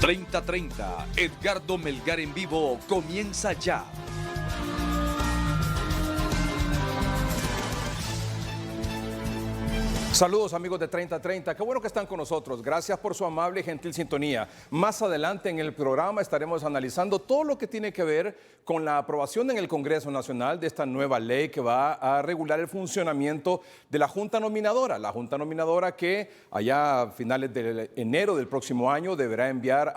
30:30, Edgardo Melgar en vivo comienza ya. Saludos amigos de 30:30, qué bueno que están con nosotros, gracias por su amable y gentil sintonía. Más adelante en el programa estaremos analizando todo lo que tiene que ver con la aprobación en el Congreso Nacional de esta nueva ley que va a regular el funcionamiento de la Junta Nominadora. La Junta Nominadora que allá a finales de enero del próximo año deberá enviar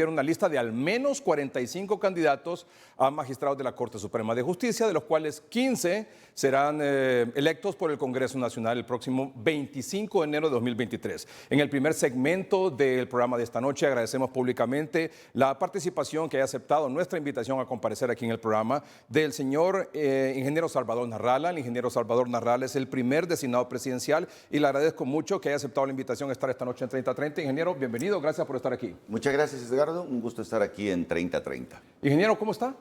una lista de al menos 45 candidatos a magistrados de la Corte Suprema de Justicia, de los cuales 15 serán electos por el Congreso Nacional el próximo 25 de enero de 2023. En el primer segmento del programa de esta noche agradecemos públicamente la participación que haya aceptado nuestra invitación a comparecer aquí en el programa del señor ingeniero Salvador Narrala. El ingeniero Salvador Narrala es el primer designado presidencial y le agradezco mucho que haya aceptado la invitación a estar esta noche en 30:30. Ingeniero, bienvenido, gracias por estar aquí. Muchas gracias, Edgardo, un gusto estar aquí en 30:30. Ingeniero, ¿cómo está?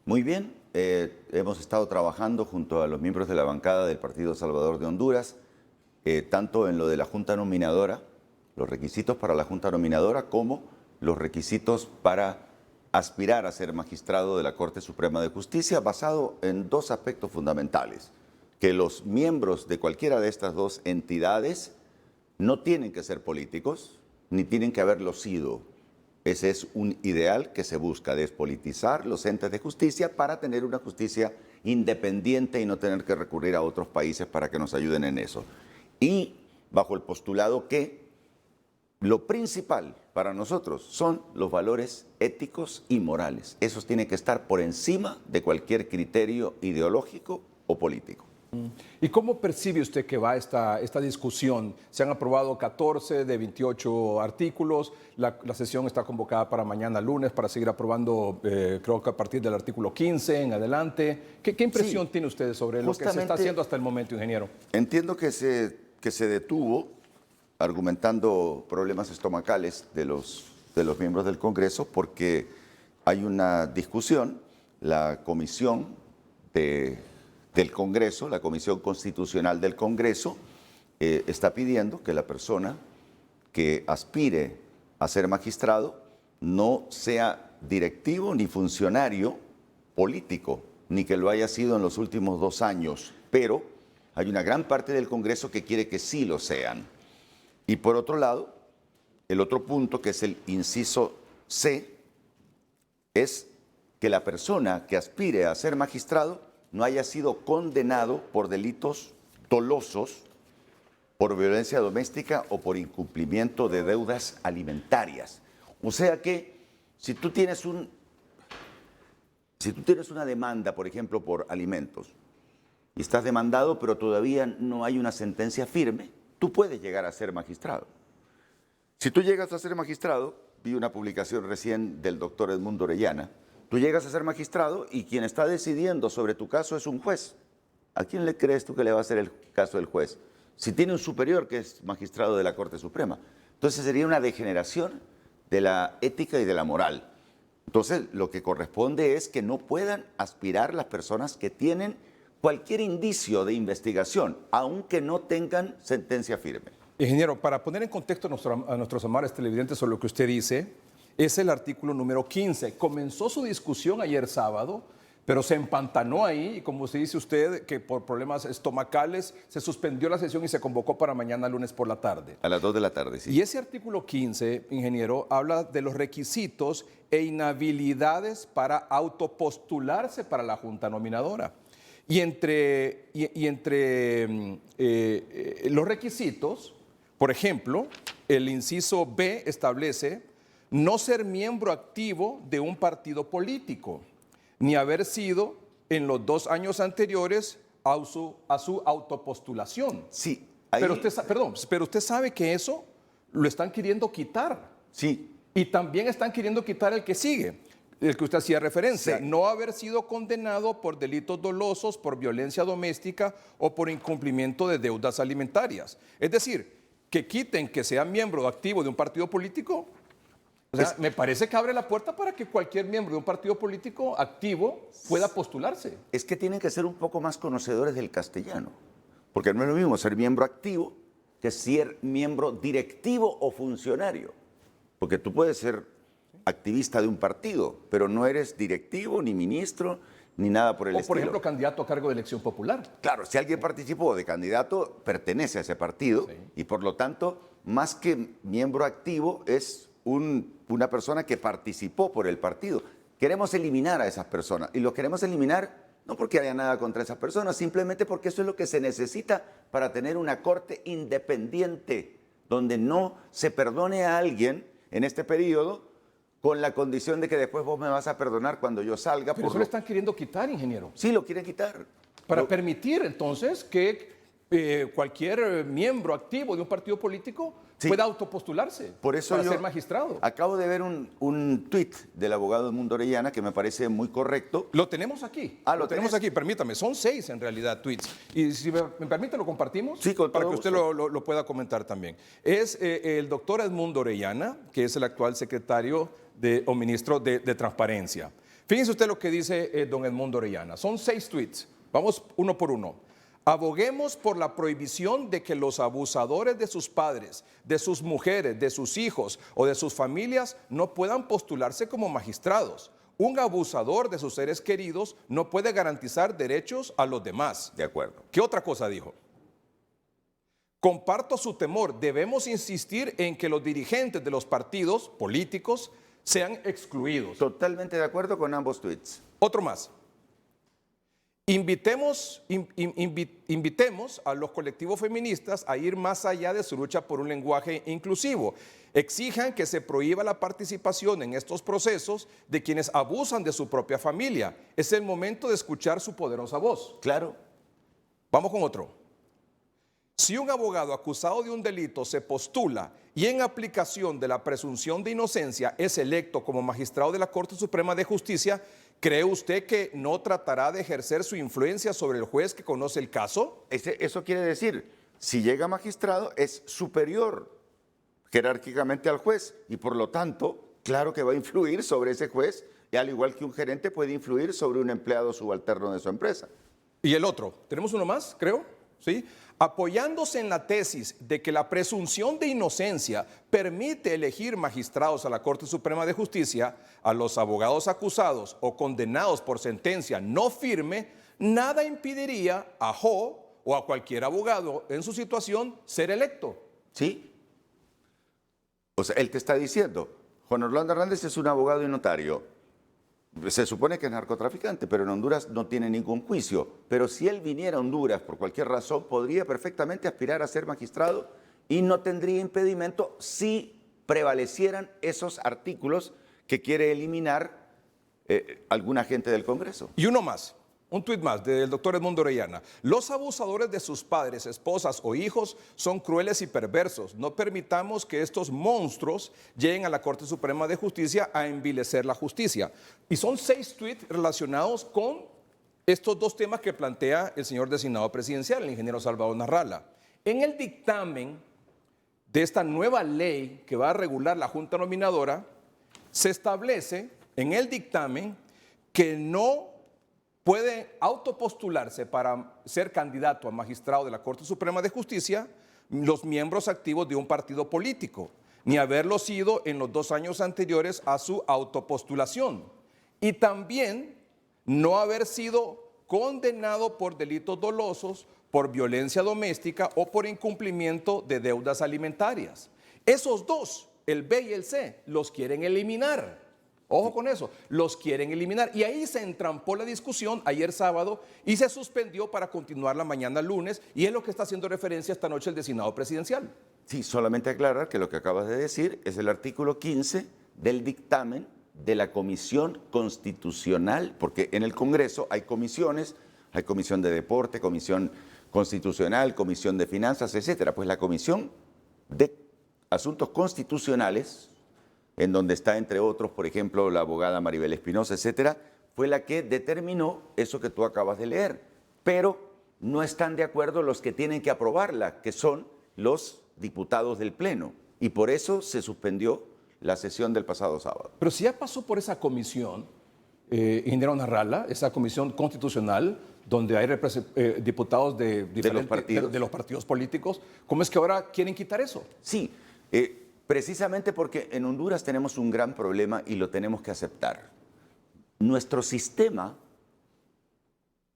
Muy bien, hemos estado trabajando junto a los miembros de la bancada del Partido Salvador de Honduras, tanto en lo de la Junta Nominadora, los requisitos para la Junta Nominadora, como los requisitos para aspirar a ser magistrado de la Corte Suprema de Justicia, basado en dos aspectos fundamentales: que los miembros de cualquiera de estas dos entidades no tienen que ser políticos, ni tienen que haberlo sido. Ese es un ideal que se busca, despolitizar los entes de justicia para tener una justicia independiente y no tener que recurrir a otros países para que nos ayuden en eso. Y bajo el postulado que lo principal para nosotros son los valores éticos y morales. Esos tienen que estar por encima de cualquier criterio ideológico o político. ¿Y cómo percibe usted que va esta discusión? Se han aprobado 14 de 28 artículos, la sesión está convocada para mañana lunes para seguir aprobando, creo que a partir del artículo 15 en adelante. ¿Qué impresión tiene usted sobre lo que se está haciendo hasta el momento, ingeniero? Entiendo que se detuvo argumentando problemas estomacales de los miembros del Congreso porque hay una discusión, la comisión del Congreso, la Comisión Constitucional del Congreso, está pidiendo que la persona que aspire a ser magistrado no sea directivo ni funcionario político, ni que lo haya sido en los últimos 2 años, pero hay una gran parte del Congreso que quiere que sí lo sean. Y por otro lado, el otro punto, que es el inciso C, es que la persona que aspire a ser magistrado no haya sido condenado por delitos dolosos, por violencia doméstica o por incumplimiento de deudas alimentarias. O sea que si tú tienes una demanda, por ejemplo, por alimentos, y estás demandado pero todavía no hay una sentencia firme, tú puedes llegar a ser magistrado. Si tú llegas a ser magistrado, vi una publicación recién del doctor Edmundo Orellana, tú llegas a ser magistrado y quien está decidiendo sobre tu caso es un juez. ¿A quién le crees tú que le va a hacer el caso del juez? Si tiene un superior que es magistrado de la Corte Suprema. Entonces sería una degeneración de la ética y de la moral. Entonces lo que corresponde es que no puedan aspirar las personas que tienen cualquier indicio de investigación, aunque no tengan sentencia firme. Ingeniero, para poner en contexto a nuestros amables televidentes sobre lo que usted dice, es el artículo número 15. Comenzó su discusión ayer sábado, pero se empantanó ahí y como se dice usted, que por problemas estomacales se suspendió la sesión y se convocó para mañana lunes por la tarde. A las 2 de la tarde, sí. Y ese artículo 15, ingeniero, habla de los requisitos e inhabilidades para autopostularse para la Junta Nominadora. Y entre los requisitos, por ejemplo, el inciso B establece no ser miembro activo de un partido político, ni haber sido en los 2 años anteriores a su autopostulación. Sí. Pero usted sabe que eso lo están queriendo quitar. Sí. Y también están queriendo quitar el que sigue, el que usted hacía referencia, sí. No haber sido condenado por delitos dolosos, por violencia doméstica o por incumplimiento de deudas alimentarias. Es decir, que quiten que sea miembro activo de un partido político. O sea, me parece que abre la puerta para que cualquier miembro de un partido político activo pueda postularse. Es que tienen que ser un poco más conocedores del castellano, porque no es lo mismo ser miembro activo que ser miembro directivo o funcionario. Porque tú puedes ser activista de un partido, pero no eres directivo, ni ministro, ni nada por el O, estilo. por ejemplo, candidato a cargo de elección popular. Claro, si alguien participó de candidato, pertenece a ese partido y por lo tanto, más que miembro activo, es una persona que participó por el partido. Queremos eliminar a esas personas y lo queremos eliminar no porque haya nada contra esas personas, simplemente porque eso es lo que se necesita para tener una corte independiente, donde no se perdone a alguien en este periodo con la condición de que después vos me vas a perdonar cuando yo salga. Pero eso lo están queriendo quitar, ingeniero. Sí, lo quieren quitar. Para permitir entonces que cualquier miembro activo de un partido político pueda autopostularse Por eso para yo ser magistrado. Acabo de ver un tuit del abogado Edmundo Orellana que me parece muy correcto. Lo tenemos aquí. Ah, lo tenemos aquí, permítame. Son 6 en realidad tweets. Y si me permite, lo compartimos. Sí, con para todo que usted gusto. lo pueda comentar también. Es el doctor Edmundo Orellana, que es el actual secretario o ministro de Transparencia. Fíjense usted lo que dice don Edmundo Orellana. Son 6 tweets. Vamos uno por uno. Aboguemos por la prohibición de que los abusadores de sus padres, de sus mujeres, de sus hijos o de sus familias no puedan postularse como magistrados. Un abusador de sus seres queridos no puede garantizar derechos a los demás. De acuerdo. ¿Qué otra cosa dijo? Comparto su temor. Debemos insistir en que los dirigentes de los partidos políticos sean excluidos. Totalmente de acuerdo con ambos tweets. Otro más. Invitemos a los colectivos feministas a ir más allá de su lucha por un lenguaje inclusivo. Exijan que se prohíba la participación en estos procesos de quienes abusan de su propia familia. Es el momento de escuchar su poderosa voz. Claro. Vamos con otro. Si un abogado acusado de un delito se postula y en aplicación de la presunción de inocencia es electo como magistrado de la Corte Suprema de Justicia, ¿cree usted que no tratará de ejercer su influencia sobre el juez que conoce el caso? Eso quiere decir, si llega magistrado, es superior jerárquicamente al juez y por lo tanto, claro que va a influir sobre ese juez, y al igual que un gerente puede influir sobre un empleado subalterno de su empresa. Y el otro, tenemos uno más, creo, ¿sí? Apoyándose en la tesis de que la presunción de inocencia permite elegir magistrados a la Corte Suprema de Justicia, a los abogados acusados o condenados por sentencia no firme, nada impediría a Jo o a cualquier abogado en su situación ser electo. ¿Sí? O sea, él te está diciendo, Juan Orlando Hernández es un abogado y notario. Se supone que es narcotraficante, pero en Honduras no tiene ningún juicio. Pero si él viniera a Honduras por cualquier razón, podría perfectamente aspirar a ser magistrado y no tendría impedimento si prevalecieran esos artículos que quiere eliminar alguna gente del Congreso. Y uno más, un tuit más del doctor Edmundo Orellana. Los abusadores de sus padres, esposas o hijos son crueles y perversos. No permitamos que estos monstruos lleguen a la Corte Suprema de Justicia a envilecer la justicia. Y son 6 tweets relacionados con estos 2 temas que plantea el señor designado presidencial, el ingeniero Salvador Narrala. En el dictamen de esta nueva ley que va a regular la Junta Nominadora, se establece en el dictamen que no puede autopostularse para ser candidato a magistrado de la Corte Suprema de Justicia los miembros activos de un partido político, ni haberlo sido en los 2 años anteriores a su autopostulación. Y también no haber sido condenado por delitos dolosos, por violencia doméstica o por incumplimiento de deudas alimentarias. Esos 2, el B y el C, los quieren eliminar. Ojo con eso, los quieren eliminar. Y ahí se entrampó la discusión ayer sábado y se suspendió para continuar la mañana lunes, y es lo que está haciendo referencia esta noche el designado presidencial. Sí, solamente aclarar que lo que acabas de decir es el artículo 15 del dictamen de la Comisión Constitucional, porque en el Congreso hay comisiones, hay Comisión de Deporte, Comisión Constitucional, Comisión de Finanzas, etcétera. Pues la Comisión de Asuntos Constitucionales, en donde está, entre otros, por ejemplo, la abogada Maribel Espinosa, etcétera, fue la que determinó eso que tú acabas de leer. Pero no están de acuerdo los que tienen que aprobarla, que son los diputados del Pleno. Y por eso se suspendió la sesión del pasado sábado. Pero si ya pasó por esa comisión, ingeniero Narrala, esa comisión constitucional, donde hay diputados de los partidos políticos, ¿cómo es que ahora quieren quitar eso? Sí, Precisamente porque en Honduras tenemos un gran problema y lo tenemos que aceptar. Nuestro sistema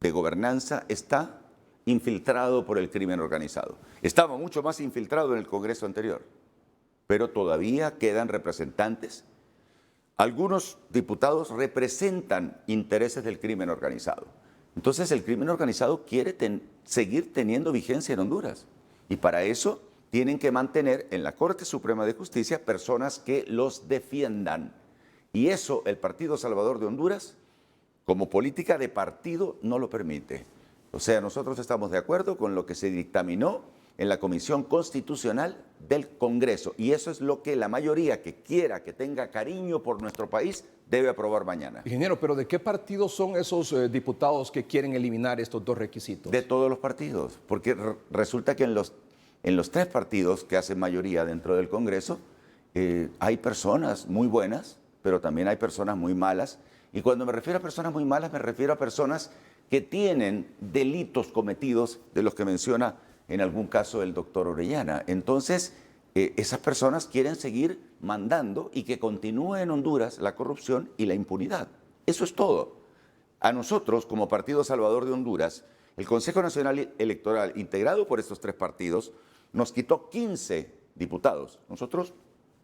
de gobernanza está infiltrado por el crimen organizado. Estaba mucho más infiltrado en el Congreso anterior, pero todavía quedan representantes. Algunos diputados representan intereses del crimen organizado. Entonces el crimen organizado quiere seguir teniendo vigencia en Honduras y para eso tienen que mantener en la Corte Suprema de Justicia personas que los defiendan. Y eso el Partido Salvador de Honduras, como política de partido, no lo permite. O sea, nosotros estamos de acuerdo con lo que se dictaminó en la Comisión Constitucional del Congreso. Y eso es lo que la mayoría que quiera, que tenga cariño por nuestro país, debe aprobar mañana. Ingeniero, pero ¿de qué partido son esos diputados que quieren eliminar estos dos requisitos? De todos los partidos, porque resulta que en los tres partidos que hacen mayoría dentro del Congreso, hay personas muy buenas, pero también hay personas muy malas. Y cuando me refiero a personas muy malas, me refiero a personas que tienen delitos cometidos de los que menciona en algún caso el doctor Orellana. Entonces, esas personas quieren seguir mandando y que continúe en Honduras la corrupción y la impunidad. Eso es todo. A nosotros, como Partido Salvador de Honduras, el Consejo Nacional Electoral, integrado por estos tres partidos, nos quitó 15 diputados.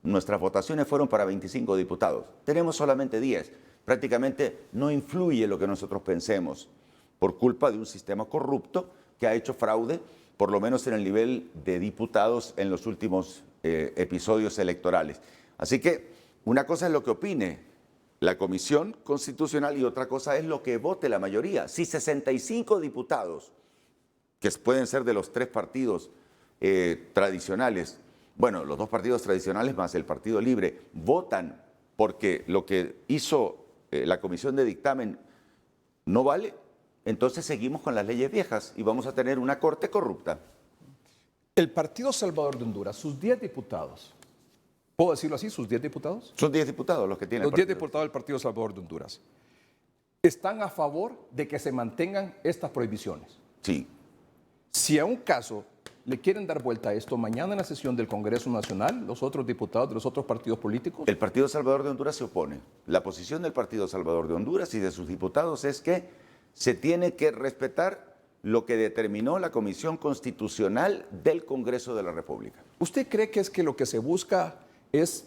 Nuestras votaciones fueron para 25 diputados. Tenemos solamente 10. Prácticamente no influye lo que nosotros pensemos por culpa de un sistema corrupto que ha hecho fraude, por lo menos en el nivel de diputados en los últimos episodios electorales. Así que una cosa es lo que opine la Comisión Constitucional y otra cosa es lo que vote la mayoría. Si 65 diputados, que pueden ser de los tres partidos tradicionales, bueno, los dos partidos tradicionales más el Partido Libre, votan porque lo que hizo la Comisión de Dictamen no vale, entonces seguimos con las leyes viejas y vamos a tener una corte corrupta. El Partido Salvador de Honduras, sus 10 diputados, ¿puedo decirlo así, sus 10 diputados? Son 10 diputados los que tienen. Los 10 diputados del Partido Salvador de Honduras están a favor de que se mantengan estas prohibiciones. Sí. Si a un caso le quieren dar vuelta a esto mañana en la sesión del Congreso Nacional, los otros diputados de los otros partidos políticos. El Partido Salvador de Honduras se opone. La posición del Partido Salvador de Honduras y de sus diputados es que se tiene que respetar lo que determinó la Comisión Constitucional del Congreso de la República. ¿Usted cree que es que lo que se busca es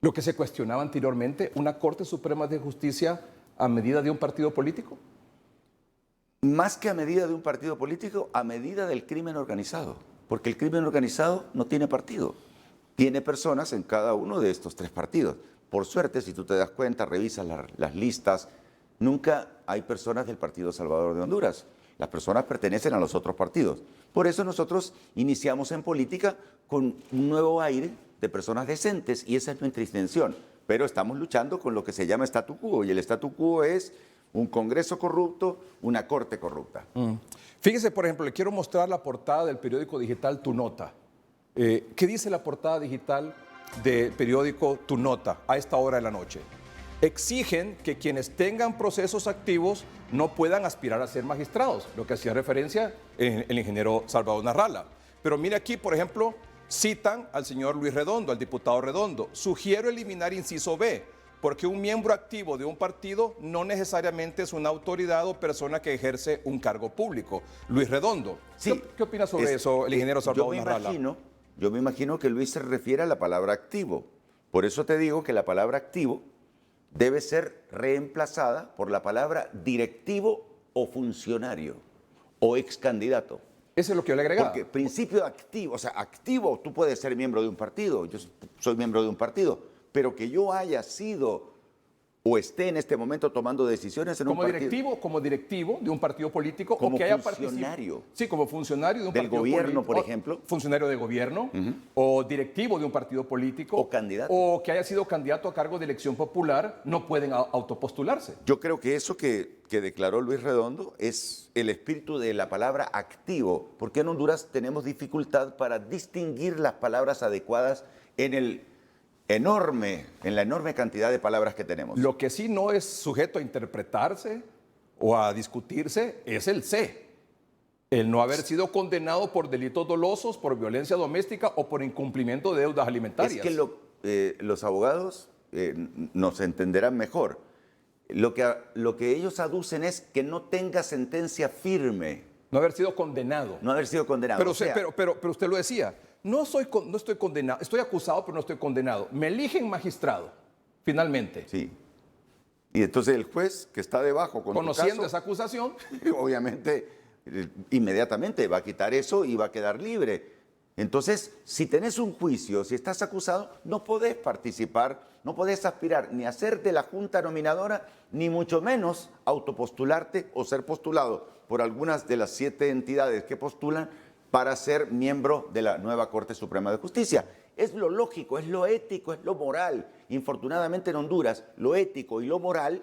lo que se cuestionaba anteriormente, una Corte Suprema de Justicia a medida de un partido político? Más que a medida de un partido político, a medida del crimen organizado. Porque el crimen organizado no tiene partido. Tiene personas en cada uno de estos tres partidos. Por suerte, si tú te das cuenta, revisas las listas, nunca hay personas del Partido Salvador de Honduras. Las personas pertenecen a los otros partidos. Por eso nosotros iniciamos en política con un nuevo aire de personas decentes y esa es nuestra intención. Pero estamos luchando con lo que se llama statu quo y el statu quo es un Congreso corrupto, una Corte corrupta. Fíjese, por ejemplo, le quiero mostrar la portada del periódico digital Tu Nota. ¿Qué dice la portada digital del periódico Tu Nota a esta hora de la noche? Exigen que quienes tengan procesos activos no puedan aspirar a ser magistrados, lo que hacía referencia el ingeniero Salvador Narrala. Pero mire aquí, por ejemplo, citan al señor Luis Redondo, al diputado Redondo. Sugiero eliminar inciso B, porque un miembro activo de un partido no necesariamente es una autoridad o persona que ejerce un cargo público. Luis Redondo, Sí, ¿qué opina sobre eso el ingeniero Salvador Narrala? Yo me imagino que Luis se refiere a la palabra activo. Por eso te digo que la palabra activo debe ser reemplazada por la palabra directivo o funcionario o ex candidato. Eso es lo que yo le agregaba. Porque principio activo, o sea, activo, tú puedes ser miembro de un partido, yo soy miembro de un partido, pero que yo haya sido o esté en este momento tomando decisiones en un partido. Como directivo de un partido político Como o que haya funcionario. participado. Sí, como funcionario de un Del partido gobierno, político. por ejemplo. Funcionario de gobierno o directivo de un partido político. O candidato. O que haya sido candidato a cargo de elección popular, no pueden autopostularse. Yo creo que eso que declaró Luis Redondo es el espíritu de la palabra activo, porque en Honduras tenemos dificultad para distinguir las palabras adecuadas en la enorme cantidad de palabras que tenemos. Lo que sí no es sujeto a interpretarse o a discutirse es el C. El no haber sido condenado por delitos dolosos, por violencia doméstica o por incumplimiento de deudas alimentarias. Es que los abogados nos entenderán mejor. Lo que ellos aducen es que no tenga sentencia firme. No haber sido condenado. No haber sido condenado. Pero, O sea, pero usted lo decía, no estoy condenado, estoy acusado pero no estoy condenado. Me eligen magistrado, finalmente. sí. Y entonces el juez que está debajo con Conociendo tu caso, esa acusación, obviamente, inmediatamente va a quitar eso y va a quedar libre. Entonces, si tenés un juicio, si estás acusado, no podés participar, no podés aspirar ni a ser de la junta nominadora, ni mucho menos autopostularte o ser postulado por algunas de las 7 entidades que postulan para ser miembro de la nueva Corte Suprema de Justicia. Es lo lógico, es lo ético, es lo moral. Infortunadamente en Honduras, lo ético y lo moral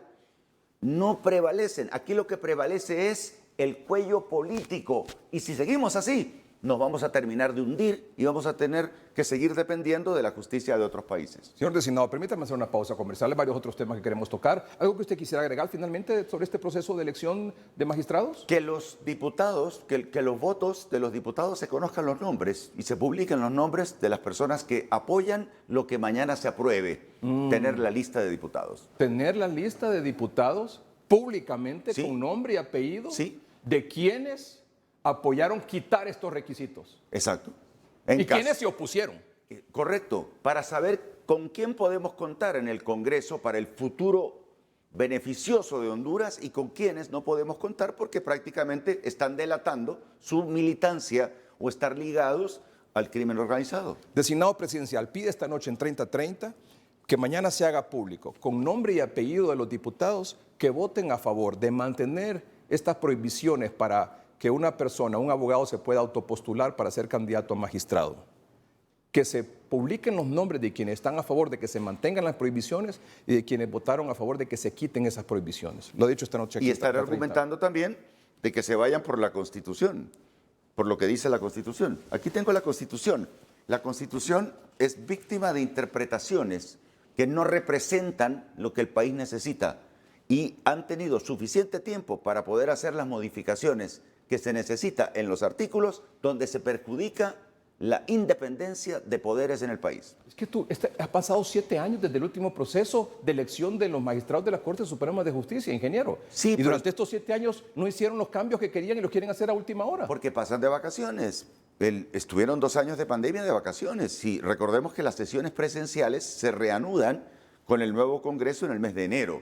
no prevalecen. Aquí lo que prevalece es el cuello político. Y si seguimos así, nos vamos a terminar de hundir y vamos a tener que seguir dependiendo de la justicia de otros países. señor designado, permítame hacer una pausa comercial. Hay varios otros temas que queremos tocar. ¿Algo que usted quisiera agregar finalmente sobre este proceso de elección de magistrados? Que los diputados, que los votos de los diputados se conozcan los nombres y se publiquen los nombres de las personas que apoyan lo que mañana se apruebe, tener la lista de diputados. Tener la lista de diputados públicamente, Sí. con nombre y apellido, Sí. de quienes apoyaron quitar estos requisitos. Exacto. Y quienes se opusieron. Correcto, para saber con quién podemos contar en el Congreso para el futuro beneficioso de Honduras y con quienes no podemos contar porque prácticamente están delatando su militancia o estar ligados al crimen organizado. Designado presidencial pide esta noche en 30:30 que mañana se haga público, con nombre y apellido de los diputados que voten a favor de mantener estas prohibiciones para que una persona, un abogado, se pueda autopostular para ser candidato a magistrado. Que se publiquen los nombres de quienes están a favor de que se mantengan las prohibiciones y de quienes votaron a favor de que se quiten esas prohibiciones. Lo he dicho esta noche aquí. Y estar en 30. argumentando también de que se vayan por la Constitución, por lo que dice la Constitución. Aquí tengo la Constitución. La Constitución es víctima de interpretaciones que no representan lo que el país necesita y han tenido suficiente tiempo para poder hacer las modificaciones que se necesita en los artículos donde se perjudica la independencia de poderes en el país. Es que ha pasado 7 años desde el último proceso de elección de los magistrados de la Corte Suprema de Justicia, ingeniero. Sí, y pero durante estos 7 años no hicieron los cambios que querían y los quieren hacer a última hora. Porque pasan de vacaciones. Estuvieron 2 años de pandemia de vacaciones. Sí, recordemos que las sesiones presenciales se reanudan con el nuevo Congreso en el mes de enero.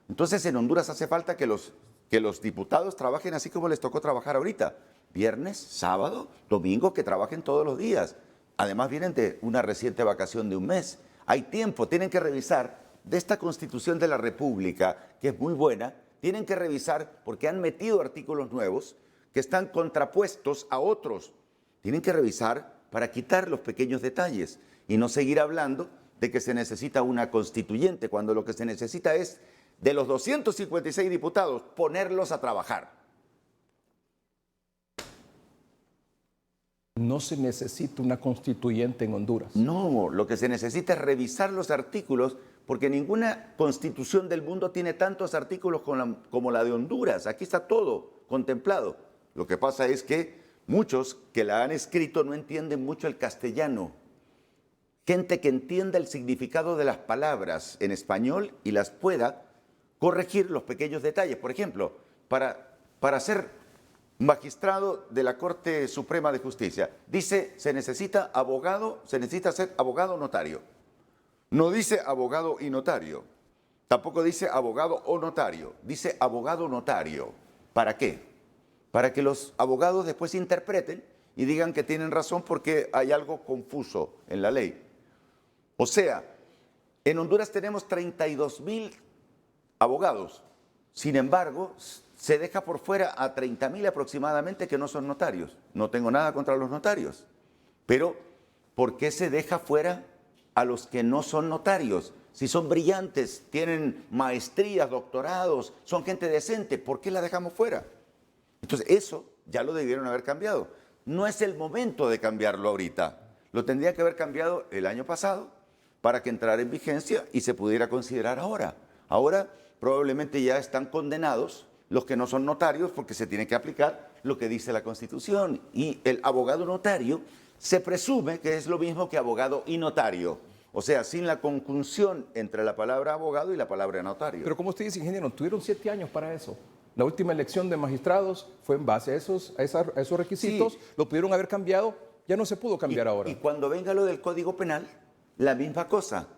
Entonces en Honduras hace falta que los diputados trabajen así como les tocó trabajar ahorita. Viernes, sábado, domingo, que trabajen todos los días. Además vienen de una reciente vacación de un mes. Hay tiempo, tienen que revisar de esta Constitución de la República, que es muy buena, tienen que revisar porque han metido artículos nuevos que están contrapuestos a otros. Tienen que revisar para quitar los pequeños detalles y no seguir hablando de que se necesita una constituyente, cuando lo que se necesita es, de los 256 diputados, ponerlos a trabajar. No se necesita una constituyente en Honduras. No, lo que se necesita es revisar los artículos, porque ninguna constitución del mundo tiene tantos artículos como la de Honduras. Aquí está todo contemplado. Lo que pasa es que muchos que la han escrito no entienden mucho el castellano. Gente que entienda el significado de las palabras en español y las pueda corregir los pequeños detalles. Por ejemplo, para ser magistrado de la Corte Suprema de Justicia, dice se necesita ser abogado o notario. No dice abogado y notario. Tampoco dice abogado o notario. Dice abogado notario. ¿Para qué? Para que los abogados después interpreten y digan que tienen razón porque hay algo confuso en la ley. O sea, en Honduras tenemos 32,000 abogados. Sin embargo, se deja por fuera a 30,000 aproximadamente que no son notarios. No tengo nada contra los notarios. Pero, ¿por qué se deja fuera a los que no son notarios? Si son brillantes, tienen maestrías, doctorados, son gente decente, ¿por qué la dejamos fuera? Entonces, eso ya lo debieron haber cambiado. No es el momento de cambiarlo ahorita. Lo tendría que haber cambiado el año pasado para que entrara en vigencia y se pudiera considerar ahora. Ahora probablemente ya están condenados los que no son notarios porque se tiene que aplicar lo que dice la Constitución. Y el abogado notario se presume que es lo mismo que abogado y notario. O sea, sin la conjunción entre la palabra abogado y la palabra notario. Pero como usted dice, ingeniero, tuvieron 7 años para eso. La última elección de magistrados fue en base a esos requisitos. Sí. Lo pudieron haber cambiado, ya no se pudo cambiar ahora. Y cuando venga lo del Código Penal, la misma cosa.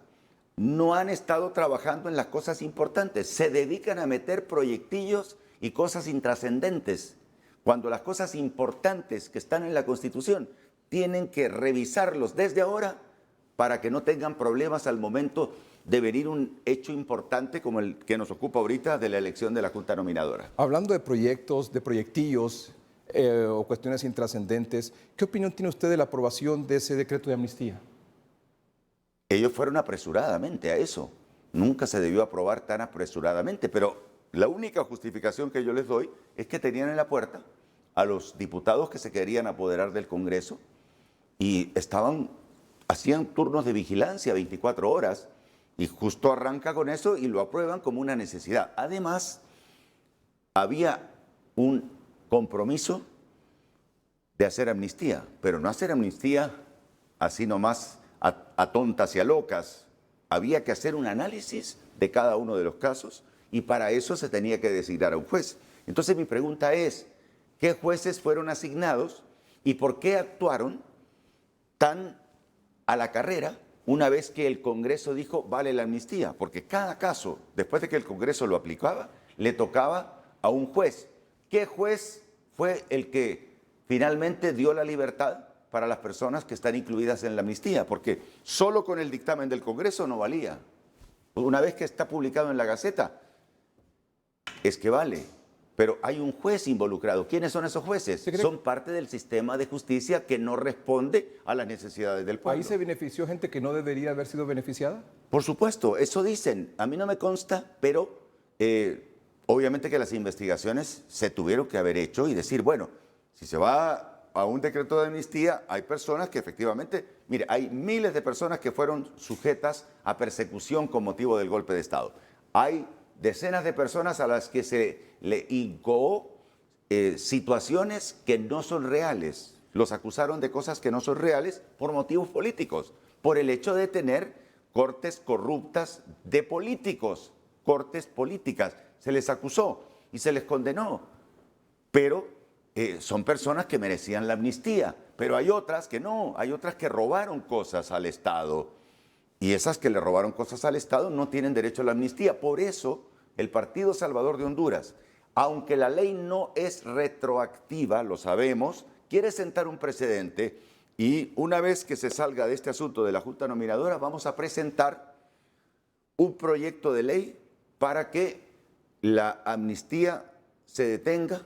No han estado trabajando en las cosas importantes. Se dedican a meter proyectillos y cosas intrascendentes. Cuando las cosas importantes que están en la Constitución tienen que revisarlos desde ahora para que no tengan problemas al momento de venir un hecho importante como el que nos ocupa ahorita de la elección de la Junta Nominadora. Hablando de proyectos, de proyectillos o cuestiones intrascendentes, ¿qué opinión tiene usted de la aprobación de ese decreto de amnistía? Ellos fueron apresuradamente a eso. Nunca se debió aprobar tan apresuradamente, pero la única justificación que yo les doy es que tenían en la puerta a los diputados que se querían apoderar del Congreso y hacían turnos de vigilancia 24 horas y justo arranca con eso y lo aprueban como una necesidad. Además, había un compromiso de hacer amnistía, pero no hacer amnistía así nomás a tontas y a locas. Había que hacer un análisis de cada uno de los casos y para eso se tenía que designar a un juez. Entonces mi pregunta es, ¿qué jueces fueron asignados y por qué actuaron tan a la carrera una vez que el Congreso dijo vale la amnistía? Porque cada caso, después de que el Congreso lo aplicaba, le tocaba a un juez. ¿Qué juez fue el que finalmente dio la libertad para las personas que están incluidas en la amnistía? Porque solo con el dictamen del Congreso no valía. Una vez que está publicado en la Gaceta, es que vale. Pero hay un juez involucrado. ¿Quiénes son esos jueces? Son parte del sistema de justicia que no responde a las necesidades del pueblo. ¿Ahí se benefició gente que no debería haber sido beneficiada? Por supuesto, eso dicen. A mí no me consta, pero obviamente que las investigaciones se tuvieron que haber hecho y decir, bueno, si se va a un decreto de amnistía, hay personas que efectivamente, mire, hay miles de personas que fueron sujetas a persecución con motivo del golpe de Estado. Hay decenas de personas a las que se le incoó situaciones que no son reales. Los acusaron de cosas que no son reales por motivos políticos, por el hecho de tener cortes corruptas de políticos, cortes políticas. Se les acusó y se les condenó, pero son personas que merecían la amnistía. Pero hay otras que no, hay otras que robaron cosas al Estado. Y esas que le robaron cosas al Estado no tienen derecho a la amnistía. Por eso, el Partido Salvador de Honduras, aunque la ley no es retroactiva, lo sabemos, quiere sentar un precedente y una vez que se salga de este asunto de la Junta Nominadora, vamos a presentar un proyecto de ley para que la amnistía se detenga,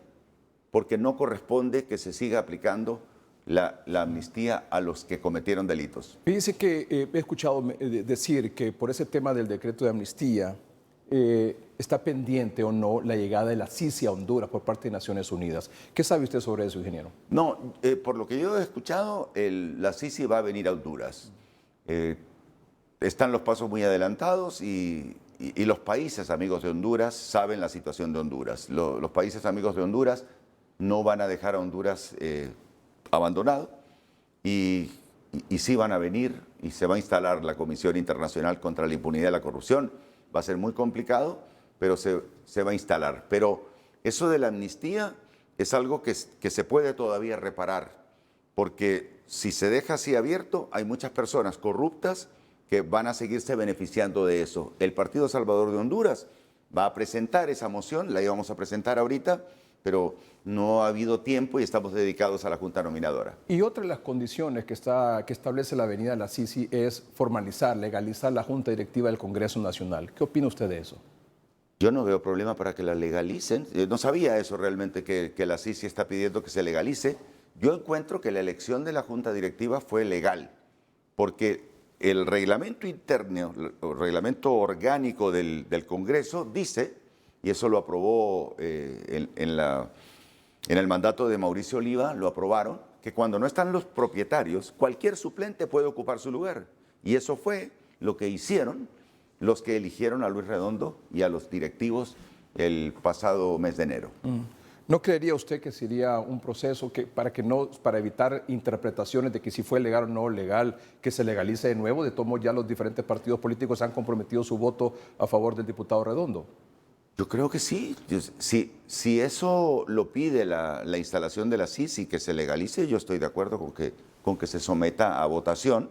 porque no corresponde que se siga aplicando la amnistía a los que cometieron delitos. Fíjese que he escuchado decir que por ese tema del decreto de amnistía está pendiente o no la llegada de la CICI a Honduras por parte de Naciones Unidas. ¿Qué sabe usted sobre eso, ingeniero? No, por lo que yo he escuchado, la CICI va a venir a Honduras. Están los pasos muy adelantados y los países amigos de Honduras saben la situación de Honduras. Los países amigos de Honduras no van a dejar a Honduras abandonado y sí van a venir y se va a instalar la Comisión Internacional contra la Impunidad y la Corrupción. Va a ser muy complicado, pero se va a instalar. Pero eso de la amnistía es algo que se puede todavía reparar, porque si se deja así abierto, hay muchas personas corruptas que van a seguirse beneficiando de eso. El Partido Salvador de Honduras va a presentar esa moción, la íbamos a presentar ahorita, pero no ha habido tiempo y estamos dedicados a la Junta Nominadora. Y otra de las condiciones que establece la avenida de la CICI es formalizar, legalizar la Junta Directiva del Congreso Nacional. ¿Qué opina usted de eso? Yo no veo problema para que la legalicen. No sabía eso realmente, que la CICI está pidiendo que se legalice. Yo encuentro que la elección de la Junta Directiva fue legal, porque el reglamento interno, el reglamento orgánico del Congreso dice, y eso lo aprobó en el mandato de Mauricio Oliva, lo aprobaron, que cuando no están los propietarios, cualquier suplente puede ocupar su lugar. Y eso fue lo que hicieron los que eligieron a Luis Redondo y a los directivos el pasado mes de enero. ¿No creería usted que sería un proceso para evitar interpretaciones de que si fue legal o no legal, que se legalice de nuevo? De todos modos, ya los diferentes partidos políticos han comprometido su voto a favor del diputado Redondo. Yo creo que sí. Si eso lo pide la instalación de la CICI, que se legalice, yo estoy de acuerdo con que se someta a votación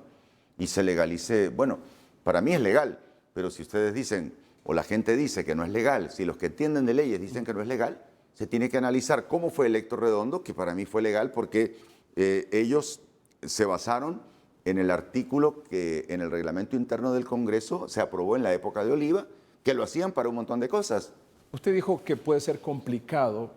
y se legalice. Bueno, para mí es legal, pero si ustedes dicen, o la gente dice que no es legal, si los que entienden de leyes dicen que no es legal, se tiene que analizar cómo fue electo Redondo, que para mí fue legal porque ellos se basaron en el artículo que en el reglamento interno del Congreso se aprobó en la época de Oliva, que lo hacían para un montón de cosas. Usted dijo que puede ser complicado,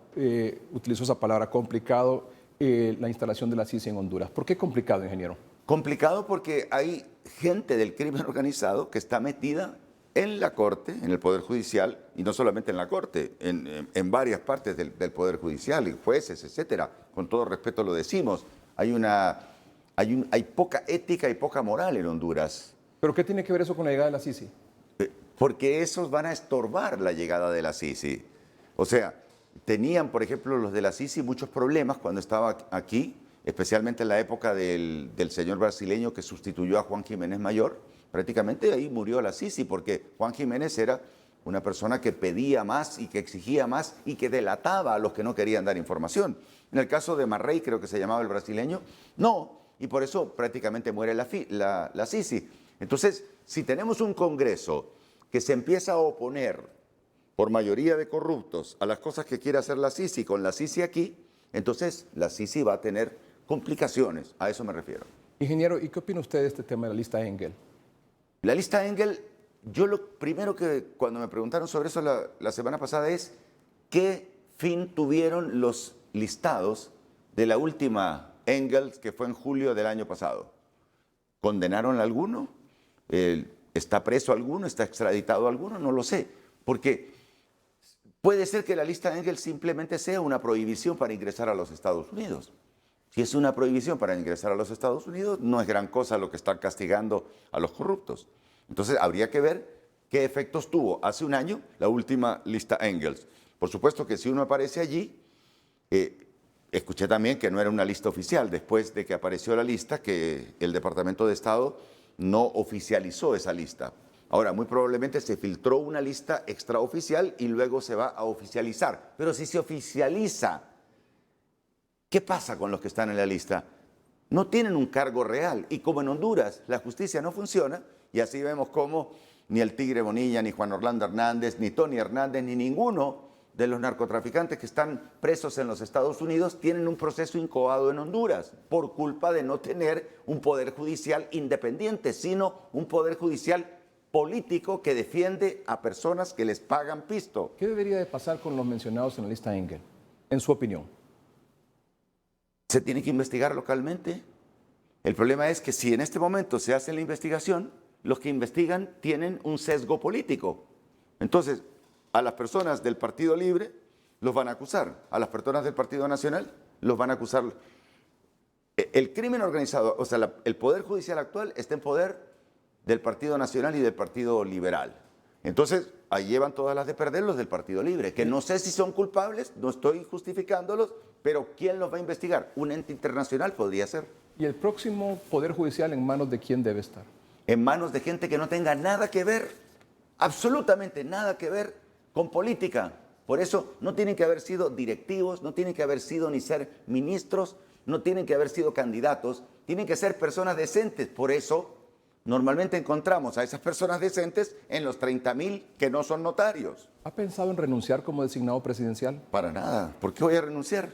utilizó esa palabra, complicado, la instalación de la CICI en Honduras. ¿Por qué complicado, ingeniero? Complicado porque hay gente del crimen organizado que está metida en la Corte, en el Poder Judicial, y no solamente en la Corte, en varias partes del Poder Judicial, y jueces, etcétera. Con todo respeto lo decimos. Hay poca ética y poca moral en Honduras. ¿Pero qué tiene que ver eso con la llegada de la CICI? Porque esos van a estorbar la llegada de la CICI. O sea, tenían, por ejemplo, los de la CICI muchos problemas cuando estaba aquí, especialmente en la época del señor brasileño que sustituyó a Juan Jiménez Mayor. Prácticamente ahí murió la CICI porque Juan Jiménez era una persona que pedía más y que exigía más y que delataba a los que no querían dar información. En el caso de Marrey, creo que se llamaba el brasileño, no, y por eso prácticamente muere la CICI. Entonces, si tenemos un Congreso que se empieza a oponer por mayoría de corruptos a las cosas que quiere hacer la CICI con la CICI aquí, entonces la CICI va a tener complicaciones, a eso me refiero. Ingeniero, ¿y qué opina usted de este tema de la lista Engel? La lista Engel, yo lo primero que cuando me preguntaron sobre eso la semana pasada es ¿qué fin tuvieron los listados de la última Engel que fue en julio del año pasado? ¿Condenaron a alguno? ¿Está preso alguno? ¿Está extraditado alguno? No lo sé, porque puede ser que la lista Engel simplemente sea una prohibición para ingresar a los Estados Unidos. Si es una prohibición para ingresar a los Estados Unidos, no es gran cosa lo que está castigando a los corruptos. Entonces, habría que ver qué efectos tuvo hace un año la última lista Engels. Por supuesto que si uno aparece allí, escuché también que no era una lista oficial, después de que apareció la lista, que el Departamento de Estado no oficializó esa lista. Ahora, muy probablemente se filtró una lista extraoficial y luego se va a oficializar. Pero si se oficializa, ¿qué pasa con los que están en la lista? No tienen un cargo real. Y como en Honduras la justicia no funciona, y así vemos cómo ni el Tigre Bonilla, ni Juan Orlando Hernández, ni Tony Hernández, ni ninguno de los narcotraficantes que están presos en los Estados Unidos tienen un proceso incoado en Honduras por culpa de no tener un poder judicial independiente, sino un poder judicial político que defiende a personas que les pagan pisto. ¿Qué debería de pasar con los mencionados en la lista Engel, en su opinión? Se tiene que investigar localmente. El problema es que si en este momento se hace la investigación, los que investigan tienen un sesgo político. Entonces, a las personas del Partido Libre los van a acusar, a las personas del Partido Nacional los van a acusar. El crimen organizado, o sea, el Poder Judicial actual está en poder del Partido Nacional y del Partido Liberal. Entonces, ahí llevan todas las de perder los del Partido Libre, que no sé si son culpables, no estoy justificándolos, pero ¿quién los va a investigar? Un ente internacional podría ser. ¿Y el próximo Poder Judicial en manos de quién debe estar? En manos de gente que no tenga nada que ver, absolutamente nada que ver con política. Por eso no tienen que haber sido directivos, no tienen que haber sido ni ser ministros, no tienen que haber sido candidatos, tienen que ser personas decentes. Por eso normalmente encontramos a esas personas decentes en los 30.000 que no son notarios. ¿Ha pensado en renunciar como designado presidencial? Para nada. ¿Por qué voy a renunciar?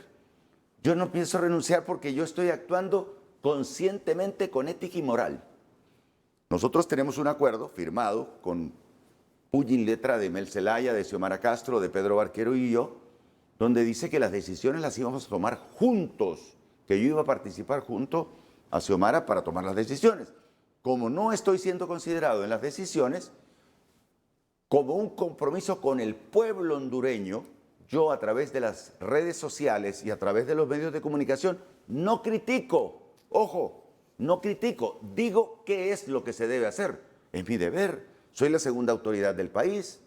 Yo no pienso renunciar porque yo estoy actuando conscientemente con ética y moral. Nosotros tenemos un acuerdo firmado con puño y letra de Mel Zelaya, de Xiomara Castro, de Pedro Barquero y yo, donde dice que las decisiones las íbamos a tomar juntos, que yo iba a participar junto a Xiomara para tomar las decisiones. Como no estoy siendo considerado en las decisiones, como un compromiso con el pueblo hondureño, yo a través de las redes sociales y a través de los medios de comunicación no critico, ojo, no critico, digo qué es lo que se debe hacer. Es mi deber, soy la segunda autoridad del país,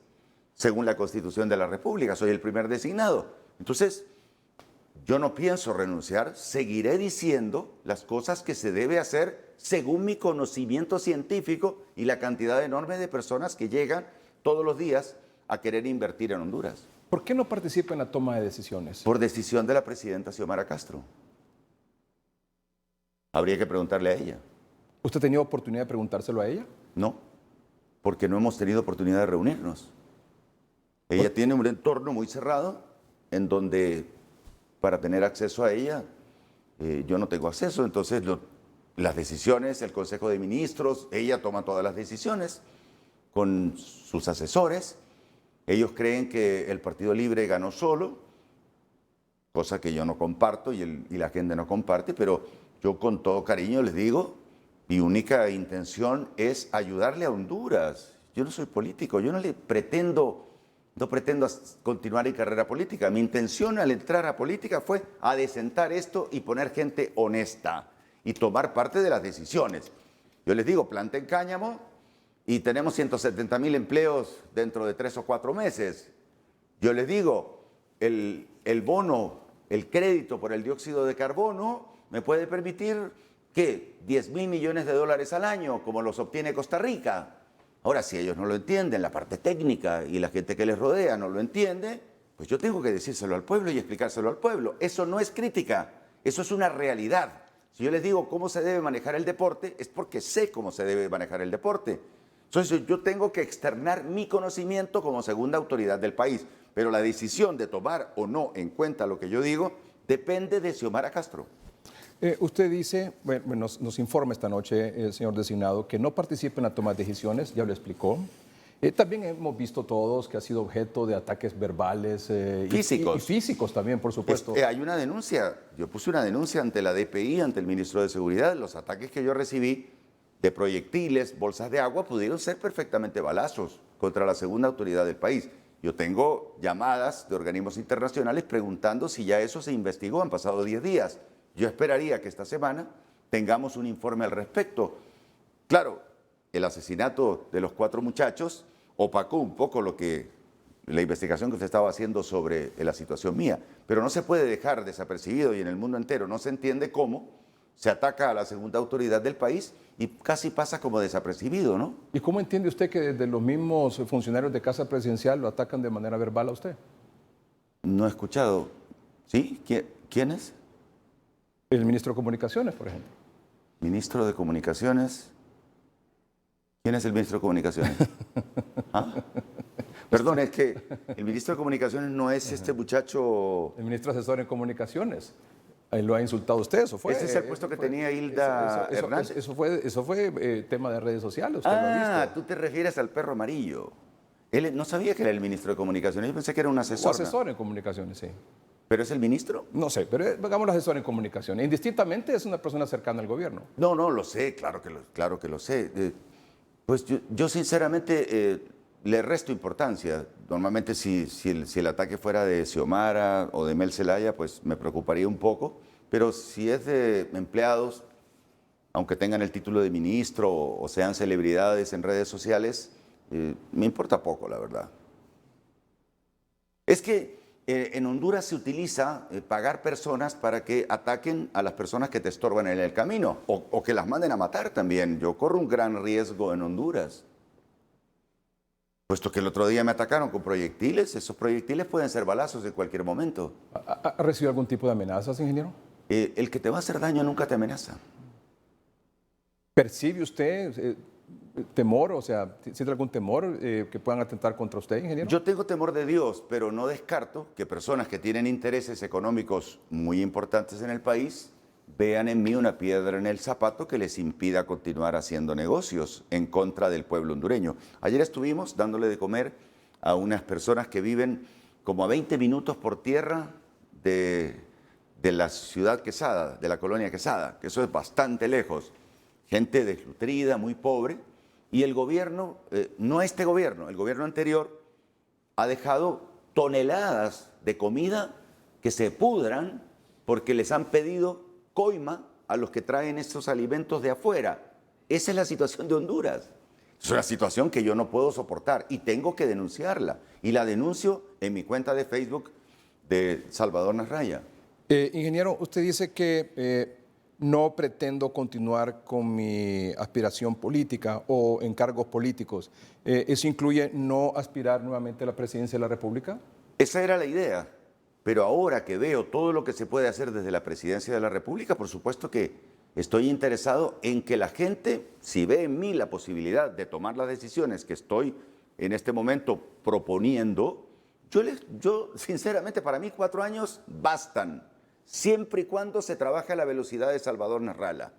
según la Constitución de la República, soy el primer designado. Entonces, Yo no pienso renunciar, seguiré diciendo las cosas que se debe hacer según mi conocimiento científico y la cantidad enorme de personas que llegan todos los días a querer invertir en Honduras. ¿Por qué no participa en la toma de decisiones? Por decisión de la presidenta Xiomara Castro. Habría que preguntarle a ella. ¿Usted ha tenido oportunidad de preguntárselo a ella? No, porque no hemos tenido oportunidad de reunirnos. Ella tiene un entorno muy cerrado en donde para tener acceso a ella yo no tengo acceso. Entonces las decisiones, el Consejo de Ministros, ella toma todas las decisiones con sus asesores. Ellos creen que el Partido Libre ganó solo, cosa que yo no comparto y la gente no comparte, pero yo con todo cariño les digo, mi única intención es ayudarle a Honduras. Yo no soy político, yo no pretendo continuar en carrera política. Mi intención al entrar a política fue adecentar esto y poner gente honesta y tomar parte de las decisiones. Yo les digo, planten cáñamo y tenemos 170,000 empleos dentro de 3 o 4 meses. Yo les digo, el bono, el crédito por el dióxido de carbono me puede permitir que 10,000 millones de dólares al año, como los obtiene Costa Rica. Ahora, si ellos no lo entienden, la parte técnica y la gente que les rodea no lo entiende, pues yo tengo que decírselo al pueblo y explicárselo al pueblo. Eso no es crítica, eso es una realidad. Si yo les digo cómo se debe manejar el deporte, es porque sé cómo se debe manejar el deporte. Entonces yo tengo que externar mi conocimiento como segunda autoridad del país, pero la decisión de tomar o no en cuenta lo que yo digo depende de Xiomara Castro. Usted dice, bueno, nos informa esta noche, señor designado, que no participa en la toma de decisiones, ya lo explicó. También hemos visto todos que ha sido objeto de ataques verbales físicos. Y físicos también, por supuesto. Hay una denuncia, yo puse una denuncia ante la DPI, ante el ministro de Seguridad. Los ataques que yo recibí de proyectiles, bolsas de agua, pudieron ser perfectamente balazos contra la segunda autoridad del país. Yo tengo llamadas de organismos internacionales preguntando si ya eso se investigó, han pasado 10 días. Yo esperaría que esta semana tengamos un informe al respecto. Claro, el asesinato de los 4 muchachos opacó un poco la investigación que usted estaba haciendo sobre la situación mía, pero no se puede dejar desapercibido y en el mundo entero no se entiende cómo se ataca a la segunda autoridad del país y casi pasa como desapercibido, ¿no? ¿Y cómo entiende usted que desde los mismos funcionarios de Casa Presidencial lo atacan de manera verbal a usted? No he escuchado. ¿Sí? ¿Quién es? El ministro de Comunicaciones, por ejemplo. Ministro de Comunicaciones. ¿Quién es el ministro de Comunicaciones? ¿Ah? Perdón, es que el ministro de Comunicaciones no es este muchacho... El ministro asesor en Comunicaciones. Ahí lo ha insultado usted, eso fue. Ese es el puesto que tenía Hilda Hernández. Eso fue tema de redes sociales, usted lo ha visto. Tú te refieres al perro amarillo. Él no sabía que era el ministro de Comunicaciones, yo pensé que era un asesor. O asesor en Comunicaciones, sí. ¿Pero es el ministro? No sé, pero hagámoslo asesor en Comunicaciones. Indistintamente es una persona cercana al gobierno. No, lo sé, claro que lo sé. Pues yo sinceramente le resto importancia. Normalmente si el ataque fuera de Xiomara o de Mel Zelaya, pues me preocuparía un poco. Pero si es de empleados, aunque tengan el título de ministro o sean celebridades en redes sociales, me importa poco, la verdad. Es que en Honduras se utiliza pagar personas para que ataquen a las personas que te estorban en el camino o que las manden a matar también. Yo corro un gran riesgo en Honduras. Puesto que el otro día me atacaron con proyectiles, esos proyectiles pueden ser balazos en cualquier momento. ¿Ha recibido algún tipo de amenazas, ingeniero? El que te va a hacer daño nunca te amenaza. ¿Percibe usted temor, o sea, siente algún temor que puedan atentar contra usted, ingeniero? Yo tengo temor de Dios, pero no descarto que personas que tienen intereses económicos muy importantes en el país vean en mí una piedra en el zapato que les impida continuar haciendo negocios en contra del pueblo hondureño. Ayer estuvimos dándole de comer a unas personas que viven como a 20 minutos por tierra de la ciudad Quesada, de la colonia Quesada, que eso es bastante lejos. Gente desnutrida, muy pobre. Y el gobierno, no este gobierno, el gobierno anterior, ha dejado toneladas de comida que se pudran porque les han pedido coima a los que traen estos alimentos de afuera. Esa es la situación de Honduras. Es una situación que yo no puedo soportar y tengo que denunciarla. Y la denuncio en mi cuenta de Facebook de Salvador Nasralla. Ingeniero, usted dice que no pretendo continuar con mi aspiración política o en cargos políticos. ¿Eso incluye no aspirar nuevamente a la presidencia de la República? Esa era la idea, pero ahora que veo todo lo que se puede hacer desde la presidencia de la República, por supuesto que estoy interesado en que la gente, si ve en mí la posibilidad de tomar las decisiones que estoy en este momento proponiendo, yo sinceramente, para mí 4 años bastan, siempre y cuando se trabaje a la velocidad de Salvador Narrala.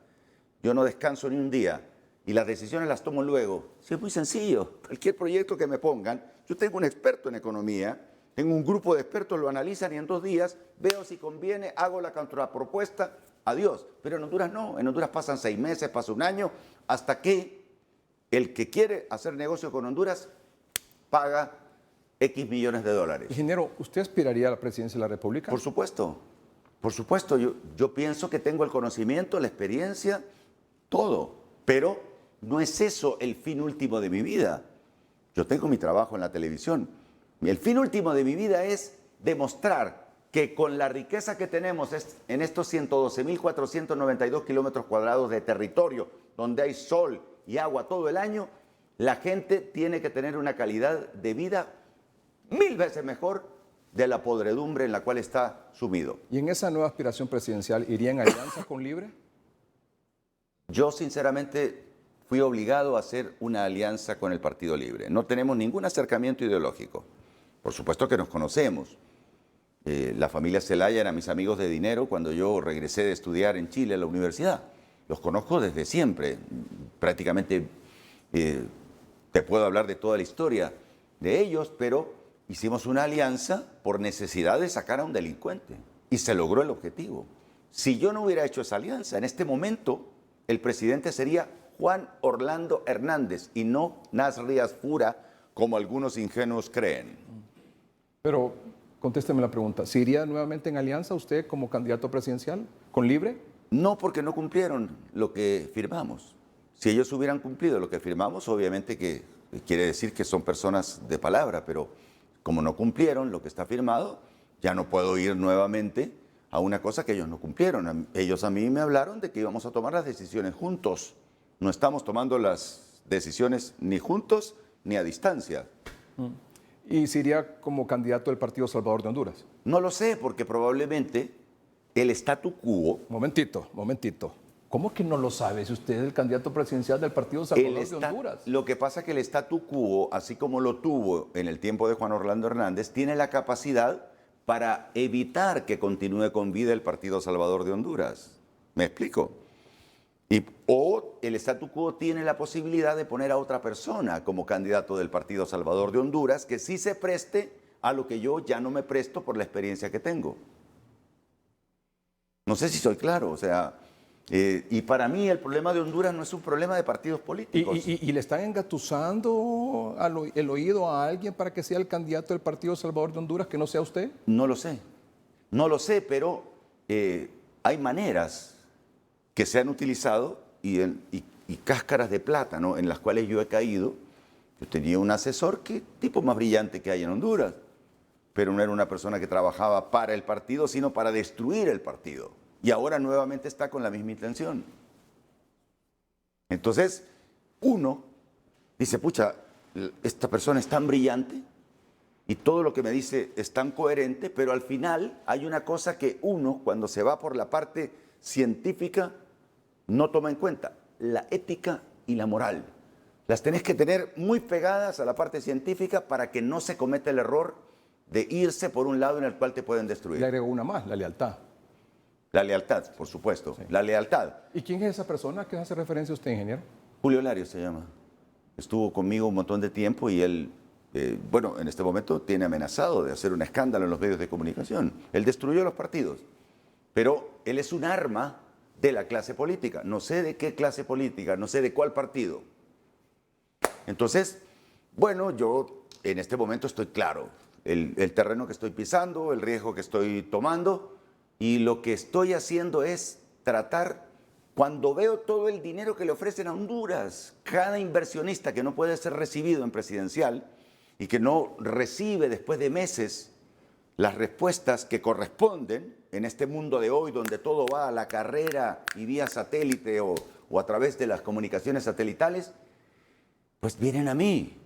Yo no descanso ni un día y las decisiones las tomo luego. Sí, es muy sencillo. Cualquier proyecto que me pongan, yo tengo un experto en economía, tengo un grupo de expertos, lo analizan y en 2 días veo si conviene, hago la contrapropuesta, adiós. Pero en Honduras no, en Honduras pasan 6 meses, pasa 1 año, hasta que el que quiere hacer negocio con Honduras paga X millones de dólares. Ingeniero, ¿usted aspiraría a la presidencia de la República? Por supuesto, yo pienso que tengo el conocimiento, la experiencia, todo, pero no es eso el fin último de mi vida. Yo tengo mi trabajo en la televisión. El fin último de mi vida es demostrar que con la riqueza que tenemos en estos 112.492 kilómetros cuadrados de territorio, donde hay sol y agua todo el año, la gente tiene que tener una calidad de vida 1000 veces mejor de la podredumbre en la cual está sumido. ¿Y en esa nueva aspiración presidencial iría en alianza con Libre? Yo sinceramente fui obligado a hacer una alianza con el Partido Libre. No tenemos ningún acercamiento ideológico. Por supuesto que nos conocemos. La familia Zelaya eran mis amigos de dinero cuando yo regresé de estudiar en Chile a la universidad. Los conozco desde siempre. Prácticamente te puedo hablar de toda la historia de ellos, pero hicimos una alianza por necesidad de sacar a un delincuente y se logró el objetivo. Si yo no hubiera hecho esa alianza, en este momento el presidente sería Juan Orlando Hernández y no Nasri Asfura, como algunos ingenuos creen. Pero contésteme la pregunta, ¿se iría nuevamente en alianza usted como candidato presidencial con Libre? No, porque no cumplieron lo que firmamos. Si ellos hubieran cumplido lo que firmamos, obviamente que quiere decir que son personas de palabra, pero como no cumplieron lo que está firmado, ya no puedo ir nuevamente a una cosa que ellos no cumplieron. Ellos a mí me hablaron de que íbamos a tomar las decisiones juntos. No estamos tomando las decisiones ni juntos ni a distancia. ¿Y se iría como candidato del Partido Salvador de Honduras? No lo sé, porque probablemente el statu quo... Momentito. ¿Cómo que no lo sabe si usted es el candidato presidencial del Partido Salvador de Honduras? Lo que pasa es que el statu quo, así como lo tuvo en el tiempo de Juan Orlando Hernández, tiene la capacidad para evitar que continúe con vida el Partido Salvador de Honduras. ¿Me explico? O el statu quo tiene la posibilidad de poner a otra persona como candidato del Partido Salvador de Honduras que sí se preste a lo que yo ya no me presto por la experiencia que tengo. No sé si soy claro, o sea... y para mí el problema de Honduras no es un problema de partidos políticos. ¿Y le están engatusando el oído a alguien para que sea el candidato del Partido Salvador de Honduras que no sea usted? No lo sé, pero hay maneras que se han utilizado y cáscaras de plátano en las cuales yo he caído. Yo tenía un asesor tipo más brillante que hay en Honduras, pero no era una persona que trabajaba para el partido, sino para destruir el partido. Y ahora nuevamente está con la misma intención. Entonces, uno dice, pucha, esta persona es tan brillante y todo lo que me dice es tan coherente, pero al final hay una cosa que uno, cuando se va por la parte científica, no toma en cuenta, la ética y la moral. Las tenés que tener muy pegadas a la parte científica para que no se cometa el error de irse por un lado en el cual te pueden destruir. Le agrego una más, la lealtad. La lealtad, por supuesto, sí. La lealtad. ¿Y quién es esa persona? ¿A qué hace referencia usted, ingeniero? Julio Larios se llama. Estuvo conmigo un montón de tiempo y él, bueno, en este momento tiene amenazado de hacer un escándalo en los medios de comunicación. Él destruyó los partidos, pero él es un arma de la clase política. No sé de qué clase política, no sé de cuál partido. Entonces, bueno, yo en este momento estoy claro. El terreno que estoy pisando, el riesgo que estoy tomando. Y lo que estoy haciendo es tratar, cuando veo todo el dinero que le ofrecen a Honduras, cada inversionista que no puede ser recibido en presidencial y que no recibe después de meses las respuestas que corresponden en este mundo de hoy donde todo va a la carrera y vía satélite o a través de las comunicaciones satelitales, pues vienen a mí.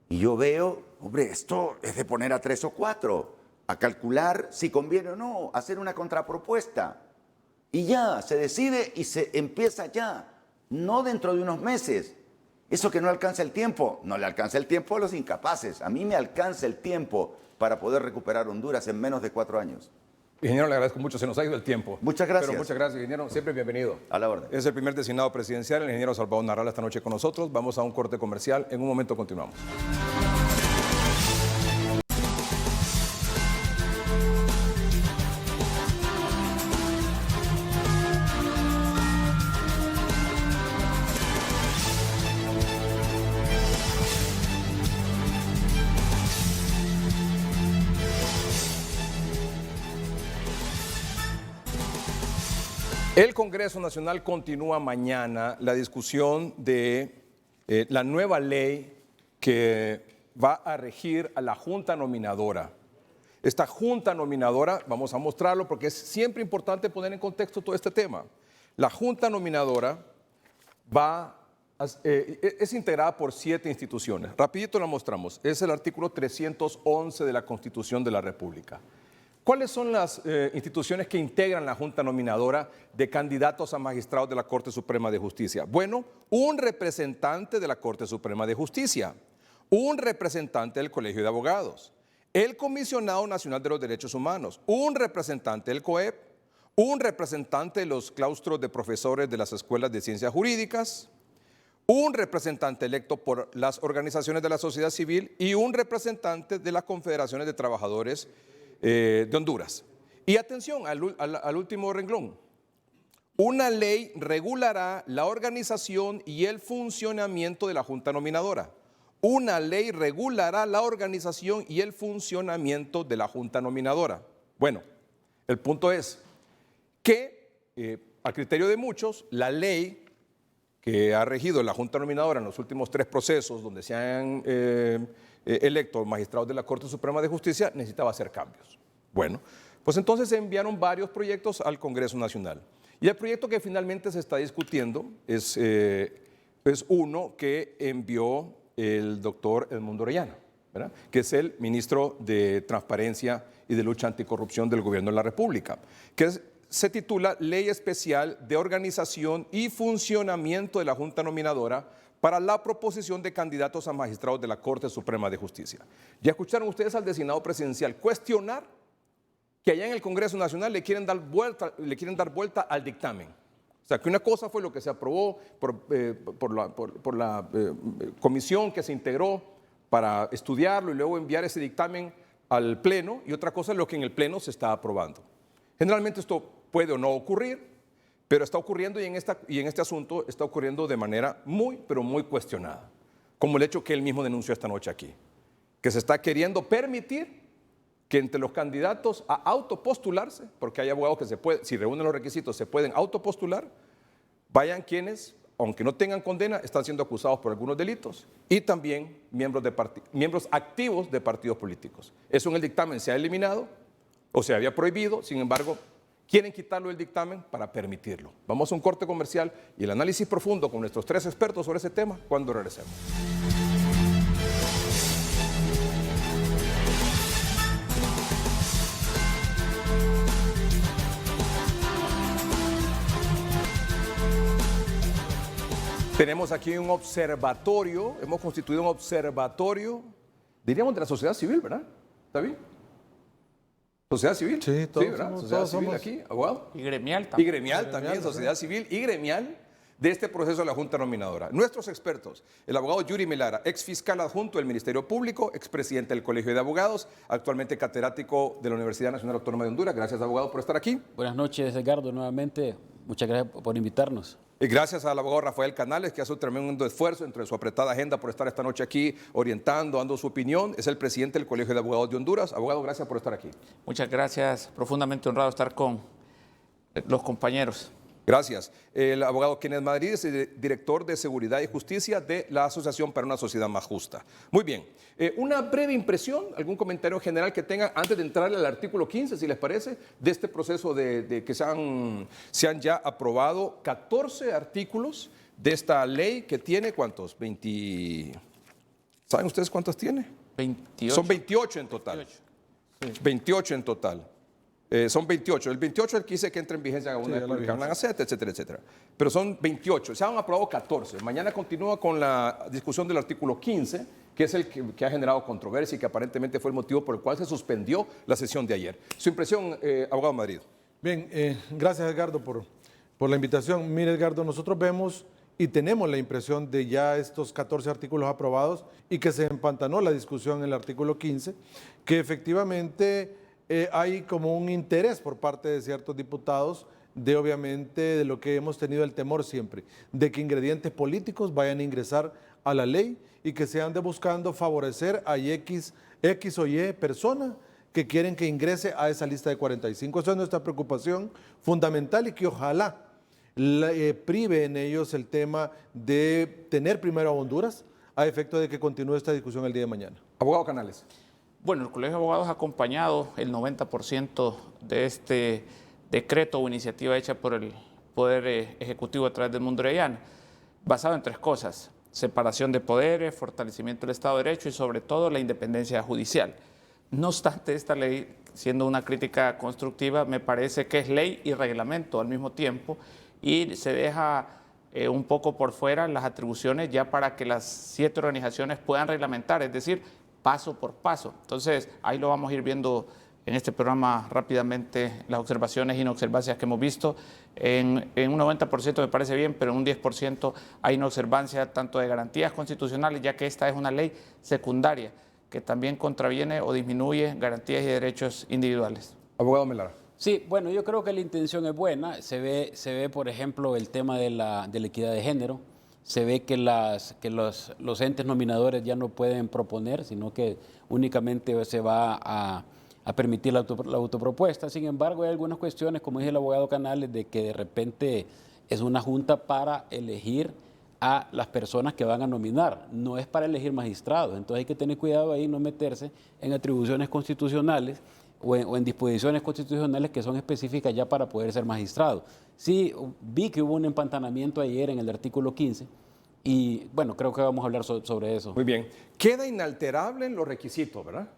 Y yo veo, hombre, esto es de poner a 3 o 4, a calcular si conviene o no, hacer una contrapropuesta. Y ya, se decide y se empieza ya, no dentro de unos meses. Eso que no alcanza el tiempo, no le alcanza el tiempo a los incapaces. A mí me alcanza el tiempo para poder recuperar Honduras en menos de 4 años. Ingeniero, le agradezco mucho, se nos ha ido el tiempo. Muchas gracias. Pero muchas gracias, ingeniero, siempre bienvenido. A la orden. Es el primer designado presidencial, el ingeniero Salvador Narral, esta noche con nosotros. Vamos a un corte comercial, en un momento continuamos. El Congreso Nacional continúa mañana la discusión de la nueva ley que va a regir a la Junta Nominadora. Esta Junta Nominadora, vamos a mostrarlo porque es siempre importante poner en contexto todo este tema. La Junta Nominadora es integrada por 7 instituciones. Rapidito la mostramos. Es el artículo 311 de la Constitución de la República. ¿Cuáles son las instituciones que integran la Junta Nominadora de candidatos a magistrados de la Corte Suprema de Justicia? Bueno, un representante de la Corte Suprema de Justicia, un representante del Colegio de Abogados, el Comisionado Nacional de los Derechos Humanos, un representante del COEP, un representante de los claustros de profesores de las escuelas de ciencias jurídicas, un representante electo por las organizaciones de la sociedad civil y un representante de las confederaciones de trabajadores de Honduras. Y atención al último renglón. Una ley regulará la organización y el funcionamiento de la Junta Nominadora. Una ley regulará la organización y el funcionamiento de la Junta Nominadora. Bueno, el punto es que, a criterio de muchos, la ley que ha regido la Junta Nominadora en los últimos 3 procesos donde se han electos magistrados de la Corte Suprema de Justicia necesitaba hacer cambios. Bueno, pues entonces se enviaron varios proyectos al Congreso Nacional. Y el proyecto que finalmente se está discutiendo es uno que envió el doctor Edmundo Orellana, ¿verdad?, que es el ministro de Transparencia y de Lucha Anticorrupción del Gobierno de la República, se titula Ley Especial de Organización y Funcionamiento de la Junta Nominadora para la proposición de candidatos a magistrados de la Corte Suprema de Justicia. Ya escucharon ustedes al designado presidencial cuestionar que allá en el Congreso Nacional le quieren dar vuelta al dictamen. O sea, que una cosa fue lo que se aprobó por la comisión que se integró para estudiarlo y luego enviar ese dictamen al Pleno, y otra cosa es lo que en el Pleno se está aprobando. Generalmente esto puede o no ocurrir, pero está ocurriendo y en este asunto está ocurriendo de manera pero muy cuestionada. Como el hecho que él mismo denunció esta noche aquí, que se está queriendo permitir que entre los candidatos a autopostularse, porque hay abogados que si reúnen los requisitos, se pueden autopostular, vayan quienes, aunque no tengan condena, están siendo acusados por algunos delitos, y también miembros activos de partidos políticos. Eso en el dictamen se ha eliminado o se había prohibido, sin embargo, quieren quitarlo del dictamen para permitirlo. Vamos a un corte comercial y el análisis profundo con nuestros 3 expertos sobre ese tema cuando regresemos. Tenemos aquí un observatorio, hemos constituido un observatorio, diríamos de la sociedad civil, ¿verdad? ¿Está bien? ¿Sociedad civil? Sí, todos ¿verdad? somos, Sociedad todos civil somos. aquí, abogado. Y gremial también. Y gremial también, sociedad civil y gremial de este proceso de la Junta Nominadora. Nuestros expertos, el abogado Yuri Melara, ex fiscal adjunto del Ministerio Público, expresidente del Colegio de Abogados, actualmente catedrático de la Universidad Nacional Autónoma de Honduras. Gracias, abogado, por estar aquí. Buenas noches, Edgardo, nuevamente. Muchas gracias por invitarnos. Y gracias al abogado Rafael Canales, que hace un tremendo esfuerzo entre su apretada agenda por estar esta noche aquí orientando, dando su opinión. Es el presidente del Colegio de Abogados de Honduras. Abogado, gracias por estar aquí. Muchas gracias, profundamente honrado estar con los compañeros. Gracias. El abogado Kenneth Madrid es el director de Seguridad y Justicia de la Asociación para una Sociedad Más Justa. Muy bien. Una breve impresión, algún comentario general que tengan antes de entrar al artículo 15, si les parece, de este proceso de que se han ya aprobado 14 artículos de esta ley que tiene, ¿cuántos? 20... ¿Saben ustedes cuántos tiene? 28. Son 28 en total. 28, sí. 28 en total. Son 28. El 28 es el que dice que entra en vigencia una vez publicado en la Gaceta, etcétera, etcétera. Pero son 28. Se han aprobado 14. Mañana continúa con la discusión del artículo 15, que es el que ha generado controversia y que aparentemente fue el motivo por el cual se suspendió la sesión de ayer. Su impresión, abogado Madrid. Bien, gracias Edgardo por la invitación. Mire Edgardo, nosotros vemos y tenemos la impresión de ya estos 14 artículos aprobados y que se empantanó la discusión en el artículo 15, que efectivamente hay como un interés por parte de ciertos diputados de obviamente de lo que hemos tenido el temor siempre, de que ingredientes políticos vayan a ingresar a la ley y que se ande buscando favorecer a X o Y persona que quieren que ingrese a esa lista de 45. Esa es nuestra preocupación fundamental y que ojalá prive en ellos el tema de tener primero a Honduras a efecto de que continúe esta discusión el día de mañana. Abogado Canales. Bueno, el Colegio de Abogados ha acompañado el 90% de este decreto o iniciativa hecha por el Poder Ejecutivo a través del mundo orellano, basado en tres cosas: separación de poderes, fortalecimiento del Estado de Derecho y sobre todo la independencia judicial. No obstante, esta ley, siendo una crítica constructiva, me parece que es ley y reglamento al mismo tiempo y se deja un poco por fuera las atribuciones ya para que las 7 organizaciones puedan reglamentar, es decir, paso por paso. Entonces, ahí lo vamos a ir viendo en este programa rápidamente, las observaciones e inobservancias que hemos visto. En un 90% me parece bien, pero en un 10% hay inobservancia tanto de garantías constitucionales, ya que esta es una ley secundaria que también contraviene o disminuye garantías y derechos individuales. Abogado Melara. Sí, bueno, yo creo que la intención es buena. Se ve por ejemplo, el tema de la equidad de género. Se ve que los entes nominadores ya no pueden proponer, sino que únicamente se va a permitir la autopropuesta. Sin embargo, hay algunas cuestiones, como dice el abogado Canales, de que de repente es una junta para elegir a las personas que van a nominar, no es para elegir magistrados. Entonces hay que tener cuidado ahí, no meterse en atribuciones constitucionales o en disposiciones constitucionales que son específicas ya para poder ser magistrado. Sí, vi que hubo un empantanamiento ayer en el artículo 15 y bueno, creo que vamos a hablar sobre eso. Muy bien. Queda inalterable en los requisitos, ¿verdad?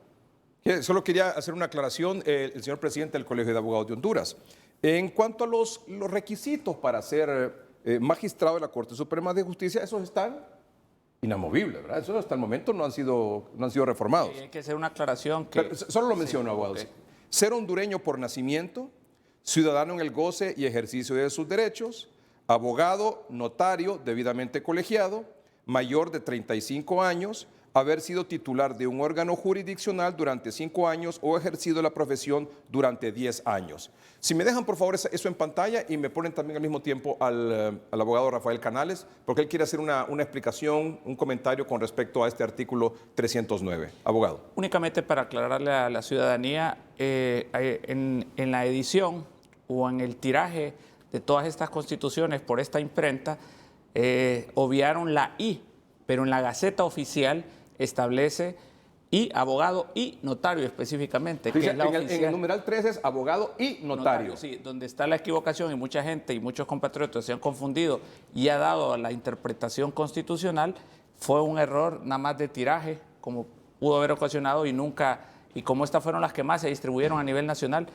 Solo quería hacer una aclaración, el señor presidente del Colegio de Abogados de Honduras. En cuanto a los requisitos para ser magistrado de la Corte Suprema de Justicia, esos están inamovibles, ¿verdad? Esos hasta el momento no han sido reformados. Hay que hacer una aclaración que... Pero solo lo menciono, abogados. Okay. Ser hondureño por nacimiento, ciudadano en el goce y ejercicio de sus derechos, abogado, notario debidamente colegiado, mayor de 35 años, haber sido titular de un órgano jurisdiccional durante 5 años o ejercido la profesión durante 10 años. Si me dejan por favor eso en pantalla y me ponen también al mismo tiempo al abogado Rafael Canales, porque él quiere hacer una explicación, un comentario con respecto a este artículo 309. Abogado. Únicamente para aclararle a la ciudadanía, en la edición o en el tiraje de todas estas constituciones por esta imprenta, obviaron la I, pero en la Gaceta Oficial establece y abogado y notario específicamente. Dice, que es la en el numeral 3 es abogado y notario. Sí, donde está la equivocación y mucha gente y muchos compatriotas se han confundido y ha dado a la interpretación constitucional, fue un error nada más de tiraje, como pudo haber ocasionado y nunca, y como estas fueron las que más se distribuyeron a nivel nacional,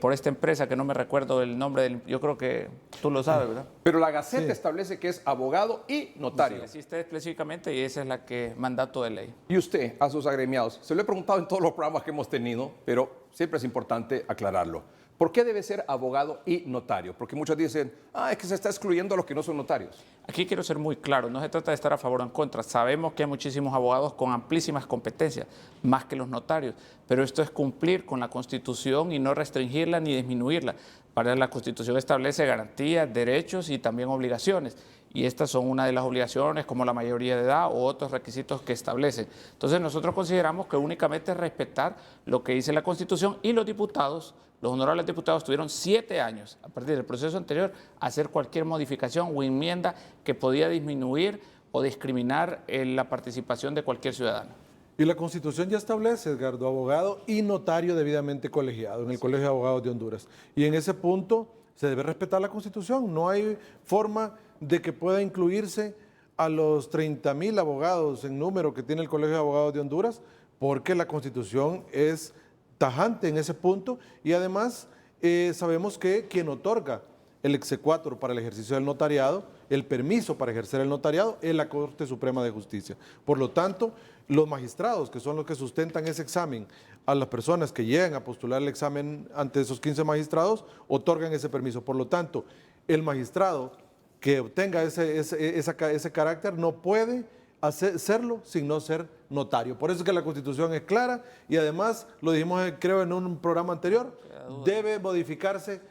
por esta empresa que no me recuerdo el nombre, yo creo que tú lo sabes, ¿verdad? Pero la Gaceta establece que es abogado y notario. Sí, así está específicamente y esa es la que mandato de ley. Y usted, a sus agremiados, se lo he preguntado en todos los programas que hemos tenido, pero siempre es importante aclararlo. ¿Por qué debe ser abogado y notario? Porque muchos dicen, es que se está excluyendo a los que no son notarios. Aquí quiero ser muy claro, no se trata de estar a favor o en contra. Sabemos que hay muchísimos abogados con amplísimas competencias, más que los notarios, pero esto es cumplir con la Constitución y no restringirla ni disminuirla. Para la Constitución establece garantías, derechos y también obligaciones. y estas son una de las obligaciones, como la mayoría de edad o otros requisitos que establecen. Entonces nosotros consideramos que únicamente respetar lo que dice la Constitución, y los diputados, los honorables diputados, tuvieron 7 años a partir del proceso anterior a hacer cualquier modificación o enmienda que podía disminuir o discriminar la participación de cualquier ciudadano. Y la Constitución ya establece, Edgardo, abogado y notario debidamente colegiado en el Colegio de Abogados de Honduras. Y en ese punto se debe respetar la Constitución. No hay forma de que pueda incluirse a los 30,000 abogados en número que tiene el Colegio de Abogados de Honduras, porque la Constitución es tajante en ese punto. Y además sabemos que quien otorga el exequatur para el ejercicio del notariado, el permiso para ejercer el notariado, es la Corte Suprema de Justicia. Por lo tanto, los magistrados, que son los que sustentan ese examen, a las personas que llegan a postular el examen ante esos 15 magistrados, otorgan ese permiso. Por lo tanto, el magistrado que obtenga ese carácter no puede serlo sin no ser notario. Por eso es que la Constitución es clara, y además, lo dijimos creo en un programa anterior, debe modificarse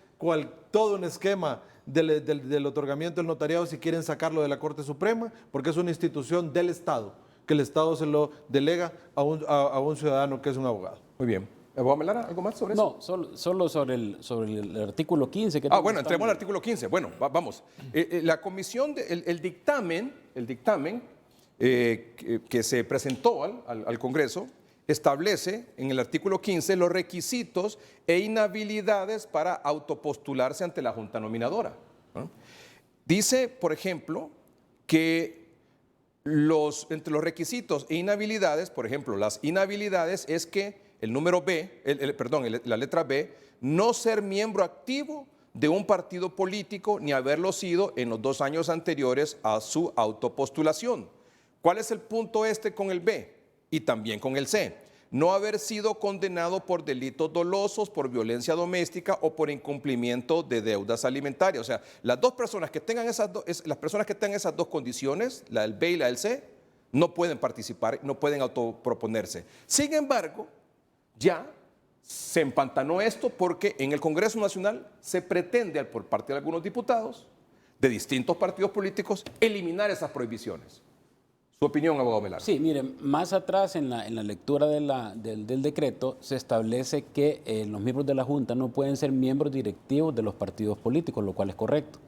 todo un esquema del otorgamiento del notariado si quieren sacarlo de la Corte Suprema, porque es una institución del Estado, que el Estado se lo delega a un ciudadano que es un abogado. Muy bien. ¿Abogado Melara, algo más sobre eso? No, solo sobre el artículo 15. Que Bueno, entremos al artículo 15. Bueno, vamos. La comisión, el dictamen que se presentó al Congreso establece en el artículo 15 los requisitos e inhabilidades para autopostularse ante la Junta Nominadora, ¿no? Dice, por ejemplo, que entre los requisitos e inhabilidades, por ejemplo, las inhabilidades es que el número B, la letra B, no ser miembro activo de un partido político ni haberlo sido en los 2 años anteriores a su autopostulación. ¿Cuál es el punto con el B? Y también con el C. No haber sido condenado por delitos dolosos, por violencia doméstica o por incumplimiento de deudas alimentarias. O sea, las personas que tengan esas dos condiciones, la del B y la del C, no pueden participar, no pueden autoproponerse. Sin embargo, ya se empantanó esto porque en el Congreso Nacional se pretende, por parte de algunos diputados de distintos partidos políticos, eliminar esas prohibiciones. Su opinión, abogado Melara. Sí, miren, más atrás en la lectura del decreto se establece que los miembros de la Junta no pueden ser miembros directivos de los partidos políticos, lo cual es correcto.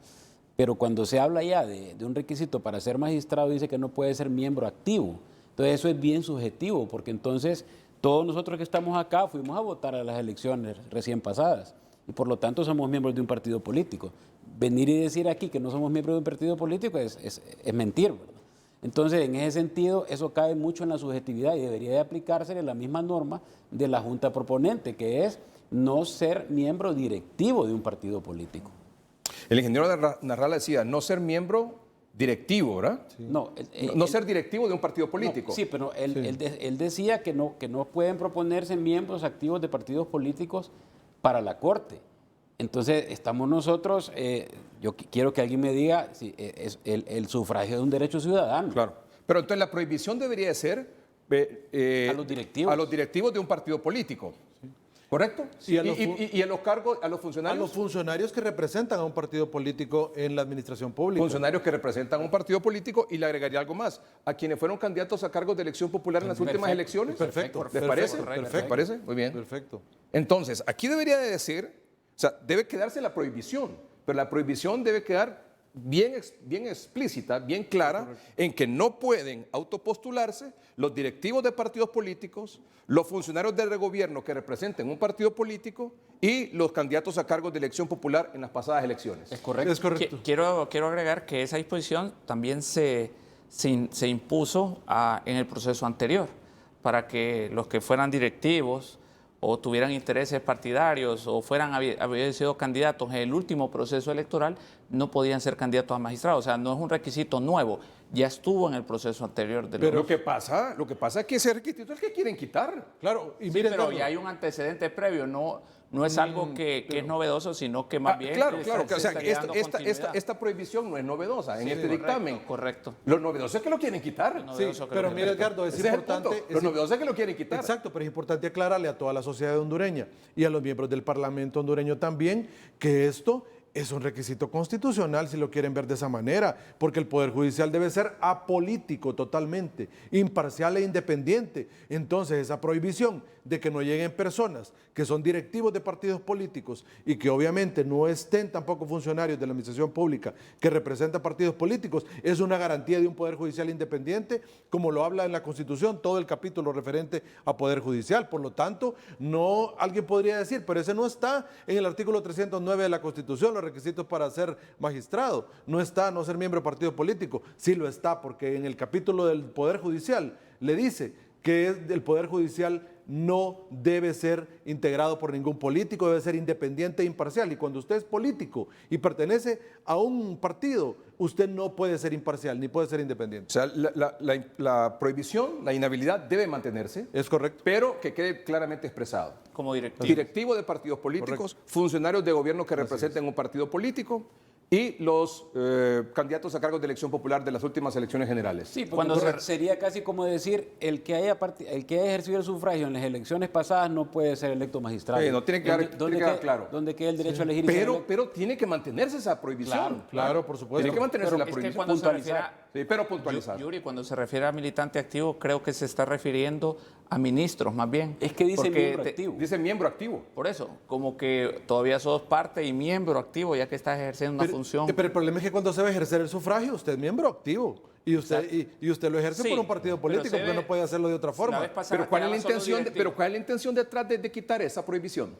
Pero cuando se habla ya de un requisito para ser magistrado, dice que no puede ser miembro activo. Entonces eso es bien subjetivo, porque entonces todos nosotros que estamos acá fuimos a votar a las elecciones recién pasadas y por lo tanto somos miembros de un partido político. Venir y decir aquí que no somos miembros de un partido político es mentir, ¿verdad? Entonces, en ese sentido, eso cae mucho en la subjetividad y debería de aplicarse la misma norma de la Junta Proponente, que es no ser miembro directivo de un partido político. El ingeniero Narrala decía, no ser miembro directivo, ¿verdad? Sí. No ser directivo de un partido político. No, sí, pero él decía que no pueden proponerse miembros activos de partidos políticos para la Corte. Entonces, estamos nosotros, yo quiero que alguien me diga si el sufragio es un derecho ciudadano. Claro, pero entonces la prohibición debería de ser a los directivos de un partido político, sí. ¿Correcto? Sí. Y a los cargos, a los funcionarios. A los funcionarios que representan a un partido político en la administración pública. Funcionarios que representan a un partido político, y le agregaría algo más, a quienes fueron candidatos a cargos de elección popular en las últimas elecciones. Perfecto. ¿Les parece? Perfecto. ¿Les parece? Muy bien. Perfecto. Entonces, aquí debería de decir, o sea, debe quedarse la prohibición, pero la prohibición debe quedar bien explícita, bien clara, en que no pueden autopostularse los directivos de partidos políticos, los funcionarios del gobierno que representen un partido político y los candidatos a cargos de elección popular en las pasadas elecciones. Es correcto. Es correcto. Quiero agregar que esa disposición también se impuso en el proceso anterior, para que los que fueran directivos o tuvieran intereses partidarios o habían sido candidatos en el último proceso electoral, no podían ser candidatos a magistrados. O sea, no es un requisito nuevo, ya estuvo en el proceso anterior. Pero lo que pasa es que ese requisito es el que quieren quitar. Claro, y sí, pero ya hay un antecedente previo, no es algo que es novedoso, sino que más bien... Claro, o sea, esta prohibición no es novedosa en este dictamen. Correcto. Lo novedoso es que lo quieren quitar. Sí, pero mira, Edgardo, es importante... Lo novedoso es que lo quieren quitar. Exacto, pero es importante aclararle a toda la sociedad hondureña y a los miembros del Parlamento hondureño también que esto es un requisito constitucional si lo quieren ver de esa manera, porque el Poder Judicial debe ser apolítico totalmente, imparcial e independiente. Entonces, esa prohibición de que no lleguen personas que son directivos de partidos políticos y que obviamente no estén tampoco funcionarios de la administración pública que representan partidos políticos, es una garantía de un Poder Judicial independiente, como lo habla en la Constitución, todo el capítulo referente a Poder Judicial. Por lo tanto, no, alguien podría decir, pero ese no está en el artículo 309 de la Constitución, los requisitos para ser magistrado. No está no ser miembro de partido político. Sí lo está, porque en el capítulo del Poder Judicial le dice que el Poder Judicial no debe ser integrado por ningún político, debe ser independiente e imparcial. Y cuando usted es político y pertenece a un partido, usted no puede ser imparcial ni puede ser independiente. O sea, la prohibición, la inhabilidad debe mantenerse. Es correcto. Pero que quede claramente expresado. Como directivo. Directivo de partidos políticos, funcionarios de gobierno que representen un partido político y los candidatos a cargos de elección popular de las últimas elecciones generales. Sí, porque sería casi como decir, el que haya ejercido el sufragio en las elecciones pasadas no puede ser electo magistrado. Sí, no tiene que quedar claro. ¿Dónde queda el derecho a elegir? Y ser electo? Pero tiene que mantenerse esa prohibición. Claro, por supuesto. Tiene que mantenerse la Es que prohibición. cuando se refiere Sí, pero puntualizar. Yuri, cuando se refiere a militante activo, creo que se está refiriendo a ministros más bien. Es que dice Porque miembro activo. Dice miembro activo. Por eso, como que todavía sos parte y miembro activo ya que estás ejerciendo una función. Pero el problema es que cuando se va a ejercer el sufragio, usted es miembro activo. Y usted lo ejerce Sí, por un partido pero político, se porque ve- no puede hacerlo de otra La forma. vez pasada Pero ¿cuál es la quedaba solo intención? directivo. Pero ¿cuál es la intención detrás de quitar esa prohibición?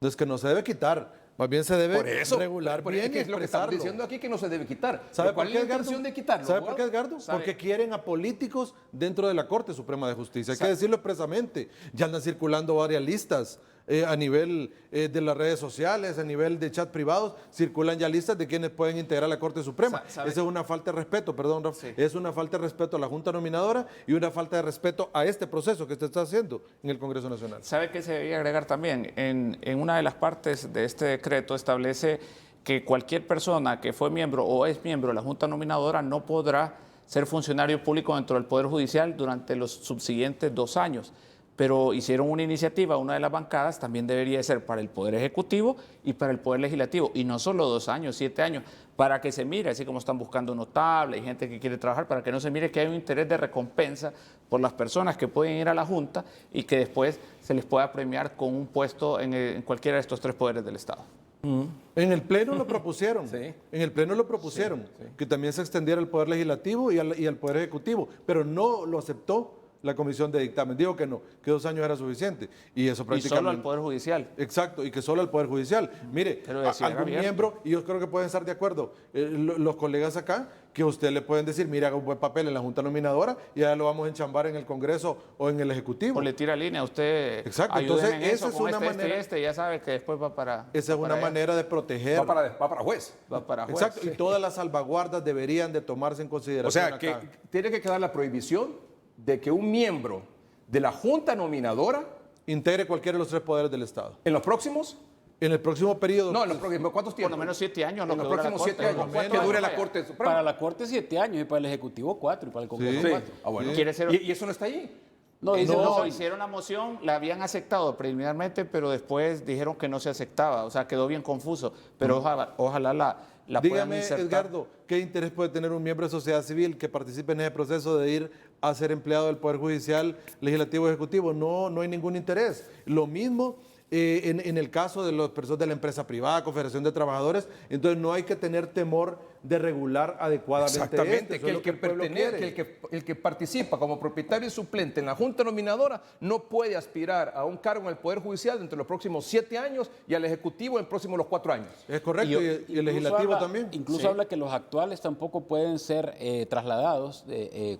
Es que no se debe quitar, más bien se debe Por eso, regular por bien eso, que y es lo que estamos expresarlo. diciendo aquí, que no se debe quitar. ¿Sabe Pero ¿cuál por es qué, la Edgardo? intención de quitarlo? ¿Sabe por qué, abogado? Edgardo? ¿Sabe? Porque quieren a políticos dentro de la Corte Suprema de Justicia. Hay que decirlo expresamente. Ya andan circulando varias listas a nivel de las redes sociales, a nivel de chat privados, circulan ya listas de quienes pueden integrar la Corte Suprema. ¿Sabe? Esa es una falta de respeto, perdón, Rafa. Sí. Es una falta de respeto a la Junta Nominadora y una falta de respeto a este proceso que se está haciendo en el Congreso Nacional. ¿Sabe qué se debería agregar también? En una de las partes de este decreto establece que cualquier persona que fue miembro o es miembro de la Junta Nominadora no podrá ser funcionario público dentro del Poder Judicial durante los subsiguientes 2 años. Pero hicieron una iniciativa, una de las bancadas también debería ser para el Poder Ejecutivo y para el Poder Legislativo, y no solo 2 años, 7 años, para que se mire, así como están buscando notables y gente que quiere trabajar, para que no se mire que hay un interés de recompensa por las personas que pueden ir a la Junta y que después se les pueda premiar con un puesto en cualquiera de estos 3 poderes del Estado. En el Pleno lo propusieron, Sí. en el Pleno lo propusieron, que también se extendiera al Poder Legislativo y al Poder Ejecutivo, pero no lo aceptó la Comisión de Dictamen. Dijo que no, que 2 años era suficiente. Y eso Y prácticamente... solo al Poder Judicial. Exacto, y que solo al Poder Judicial. Mire, Pero decir algún abierto. miembro, y yo creo que pueden estar de acuerdo, los colegas acá, que usted le pueden decir, mire, haga un buen papel en la Junta Nominadora y ya lo vamos a enchambar en el Congreso o en el Ejecutivo. O le tira línea a usted. Exacto, Ayúdeme entonces, en esa eso, es con una este, manera- este, ya sabe que después va para. Esa es va una para allá. manera de proteger. Va para juez. Va para juez. Exacto, y todas las salvaguardas deberían de tomarse en consideración. O sea, que acá. tiene que quedar la prohibición de que un miembro de la Junta Nominadora Integre cualquiera de los 3 poderes del Estado. en los próximos, En el próximo periodo. no, en los próximos, ¿cuántos Por tiempos? lo menos 7 años, lo En que los dura la próximos Corte, 7 años, por lo menos. que dure la Vaya. Corte Suprema. Para la Corte 7 años y para el Ejecutivo 4 y para el Congreso Sí. 4. Ah, bueno. Quiere ser- ¿Y eso no está ahí? No, dice No, dos años. hicieron la moción, la habían aceptado preliminarmente, pero después dijeron que no se aceptaba, o sea, quedó bien confuso. Pero ojalá la puedan Dígame, insertar. Edgardo, ¿qué interés puede tener un miembro de sociedad civil que participe en ese proceso de ir a ser empleado del Poder Judicial, Legislativo, Ejecutivo? No hay ningún interés. Lo mismo en el caso de las personas de la empresa privada, Confederación de Trabajadores, entonces no hay que tener temor de regular adecuadamente Exactamente, esto. que Eso es el lo que el pueblo pertenece, quiere. el que participa como propietario y suplente en la Junta Nominadora no puede aspirar a un cargo en el Poder Judicial dentro de los próximos 7 años y al Ejecutivo en los próximos los 4 años. Es correcto, y el Incluso Legislativo habla- también. Incluso Sí. habla que los actuales tampoco pueden ser trasladados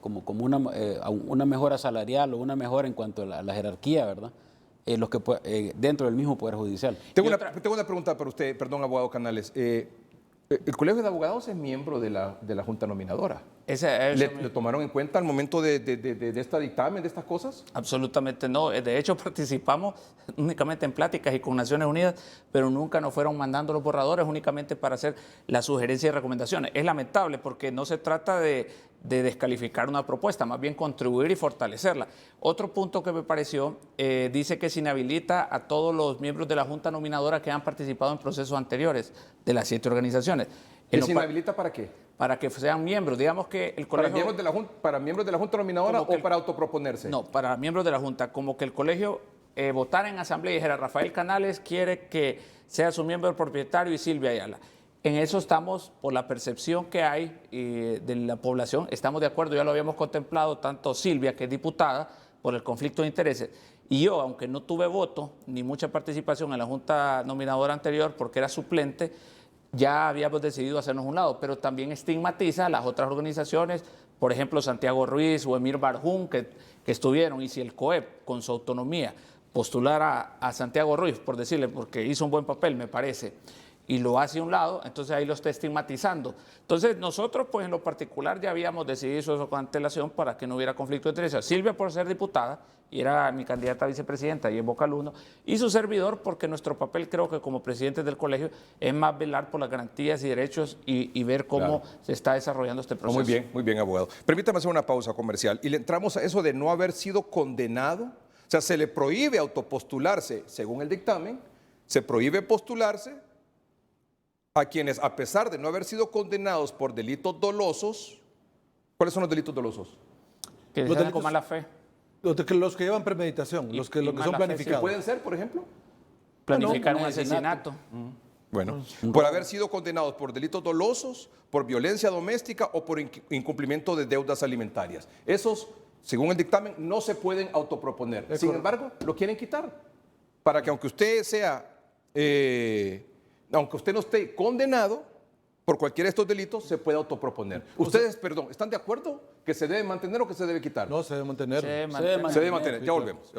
como a una mejora salarial o una mejora en cuanto a la jerarquía, ¿verdad? Dentro del mismo Poder Judicial. Tengo una pregunta para usted, perdón, abogado Canales. ¿El Colegio de Abogados es miembro de la Junta Nominadora? ¿Le tomaron en cuenta al momento de este dictamen, de estas cosas? Absolutamente no. De hecho, participamos únicamente en pláticas y con Naciones Unidas, pero nunca nos fueron mandando los borradores únicamente para hacer las sugerencias y recomendaciones. Es lamentable porque no se trata de de descalificar una propuesta, más bien contribuir y fortalecerla. Otro punto que me pareció, dice que se inhabilita a todos los miembros de la Junta Nominadora que han participado en procesos anteriores de las 7 organizaciones. ¿Que se inhabilita para qué? Para que sean miembros. Digamos que el ¿Para colegio... miembros de la Junta Nominadora Como que o para autoproponerse? No, para miembros de la Junta. Como que el colegio votara en asamblea y dijera, Rafael Canales quiere que sea su miembro propietario y Silvia Ayala. En eso estamos, por la percepción que hay de la población, estamos de acuerdo, ya lo habíamos contemplado, tanto Silvia, que es diputada, por el conflicto de intereses, y yo, aunque no tuve voto ni mucha participación en la Junta Nominadora anterior, porque era suplente, ya habíamos decidido hacernos un lado, pero también estigmatiza a las otras organizaciones, por ejemplo, Santiago Ruiz o Emir Barjún, que estuvieron, y si el COEP, con su autonomía, postulara a Santiago Ruiz, por decirle, porque hizo un buen papel, me parece, y lo hace a un lado, entonces ahí lo está estigmatizando. Entonces nosotros, pues en lo particular, ya habíamos decidido eso con antelación para que no hubiera conflicto de intereses. Silvia por ser diputada, y era mi candidata a vicepresidenta y en Boca Luno, y su servidor porque nuestro papel, creo que como presidentes del colegio, es más velar por las garantías y derechos y ver cómo se está desarrollando este proceso. Muy bien, abogado. Permítame hacer una pausa comercial y le entramos a eso de no haber sido condenado. O sea, se le prohíbe autopostularse, según el dictamen, se prohíbe postularse a quienes, a pesar de no haber sido condenados por delitos dolosos. ¿Cuáles son los delitos dolosos? Que Los sean delitos- con mala fe. Los que llevan premeditación, Y- los que y son mala fe, planificados. ¿Pueden ser, por ejemplo? Planificar un un asesinato. Bueno, por haber sido condenados por delitos dolosos, por violencia doméstica o por incumplimiento de deudas alimentarias. Esos, según el dictamen, no se pueden autoproponer. Sin embargo, lo quieren quitar para que aunque usted sea, aunque usted no esté condenado por cualquiera de estos delitos, se pueda autoproponer. Ustedes, perdón, ¿están de acuerdo que se debe mantener o que se debe quitar? No, se debe mantener. Se debe mantener. Ya volvemos.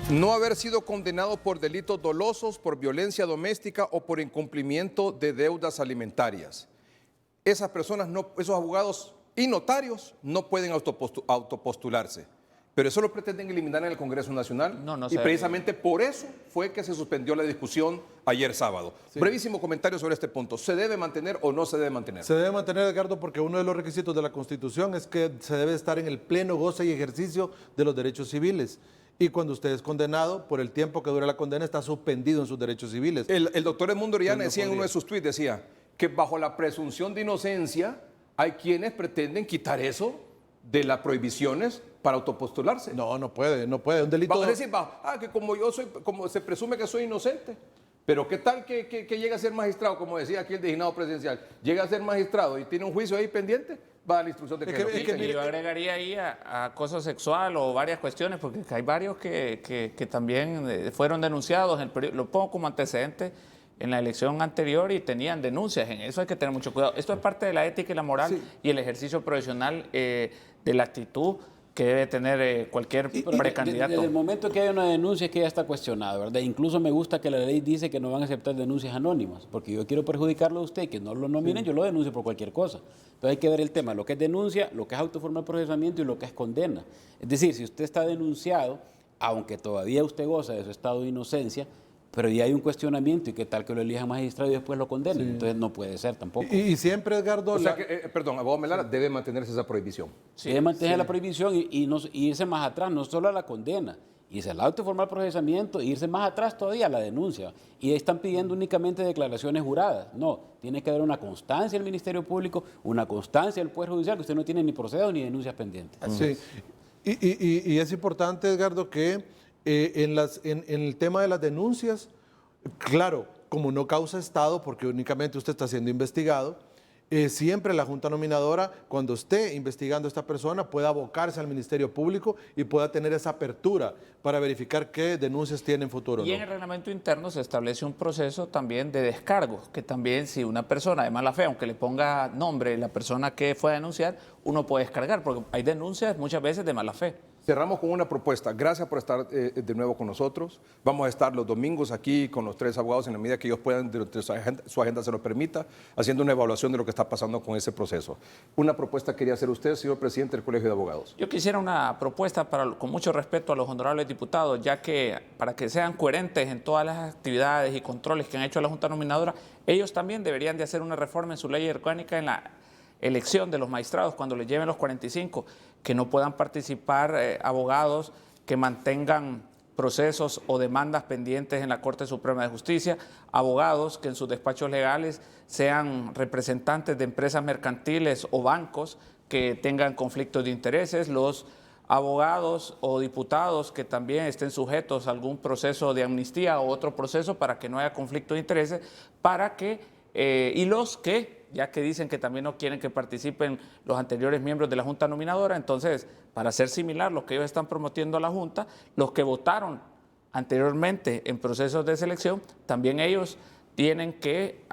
No haber sido condenado por delitos dolosos, por violencia doméstica o por incumplimiento de deudas alimentarias. Esas personas, esos abogados y notarios no pueden autopostularse. Pero eso lo pretenden eliminar en el Congreso Nacional. No y se precisamente por eso fue que se suspendió la discusión ayer sábado. Brevísimo comentario sobre este punto. ¿Se debe mantener o no se debe mantener? Se debe mantener, Edgardo, porque uno de los requisitos de la Constitución es que se debe estar en el pleno goce y ejercicio de los derechos civiles. Y cuando usted es condenado, por el tiempo que dura la condena, está suspendido en sus derechos civiles. El doctor Edmundo Orellana Pues no decía en uno podría. de sus tweets, decía que bajo la presunción de inocencia hay quienes pretenden quitar eso de las prohibiciones para autopostularse. No, no puede. Un delito. Es decir, que como se presume que soy inocente, pero ¿qué tal que llegue a ser magistrado, como decía aquí el designado presidencial, llega a ser magistrado y tiene un juicio ahí pendiente, va a la instrucción de que lo quiten. Y yo agregaría ahí a acoso sexual o varias cuestiones, porque hay varios que también fueron denunciados, lo pongo como antecedente en la elección anterior y tenían denuncias. En eso hay que tener mucho cuidado. Esto es parte de la ética y la moral y el ejercicio profesional de la actitud que debe tener cualquier precandidato. Desde el momento que hay una denuncia es que ya está cuestionada, ¿verdad? Incluso me gusta que la ley dice que no van a aceptar denuncias anónimas, porque yo quiero perjudicarlo a usted, que no lo nominen, yo lo denuncio por cualquier cosa. Entonces hay que ver el tema, lo que es denuncia, lo que es autoformal procesamiento y lo que es condena. Es decir, si usted está denunciado, aunque todavía usted goza de su estado de inocencia, pero ya hay un cuestionamiento y qué tal que lo elijan magistrado y después lo condenen. Entonces no puede ser tampoco. Y siempre, Edgardo. O sea que, perdón, abogado Melara, debe mantenerse esa prohibición. Sí, debe mantener la prohibición y irse más atrás, no solo a la condena, irse al auto de formal procesamiento, e irse más atrás todavía a la denuncia. Y están pidiendo únicamente declaraciones juradas. No, tiene que haber una constancia del Ministerio Público, una constancia del Poder Judicial, que usted no tiene ni procesos ni denuncias pendientes. Sí. Y es importante, Edgardo, que en el tema de las denuncias, claro, como no causa Estado, porque únicamente usted está siendo investigado, siempre la Junta Nominadora, cuando esté investigando a esta persona, pueda abocarse al Ministerio Público y pueda tener esa apertura para verificar qué denuncias tiene en futuro. Y en el reglamento interno se establece un proceso también de descargo, que también si una persona de mala fe, aunque le ponga nombre la persona que fue a denunciar, uno puede descargar, porque hay denuncias muchas veces de mala fe. Cerramos con una propuesta. Gracias por estar de nuevo con nosotros. Vamos a estar los domingos aquí con los 3 abogados en la medida que ellos puedan, de su agenda se los permita, haciendo una evaluación de lo que está pasando con ese proceso. Una propuesta quería hacer usted, señor presidente del Colegio de Abogados. Yo quisiera una propuesta con mucho respeto a los honorables diputados, ya que para que sean coherentes en todas las actividades y controles que han hecho la Junta Nominadora, ellos también deberían de hacer una reforma en su ley orgánica en la elección de los magistrados cuando les lleven los 45, que no puedan participar abogados que mantengan procesos o demandas pendientes en la Corte Suprema de Justicia, abogados que en sus despachos legales sean representantes de empresas mercantiles o bancos que tengan conflictos de intereses, los abogados o diputados que también estén sujetos a algún proceso de amnistía o otro proceso para que no haya conflicto de intereses, para que, y los que, ya que dicen que también no quieren que participen los anteriores miembros de la Junta Nominadora, entonces, para hacer similar lo que ellos están prometiendo a la Junta, los que votaron anteriormente en procesos de selección, también ellos tienen que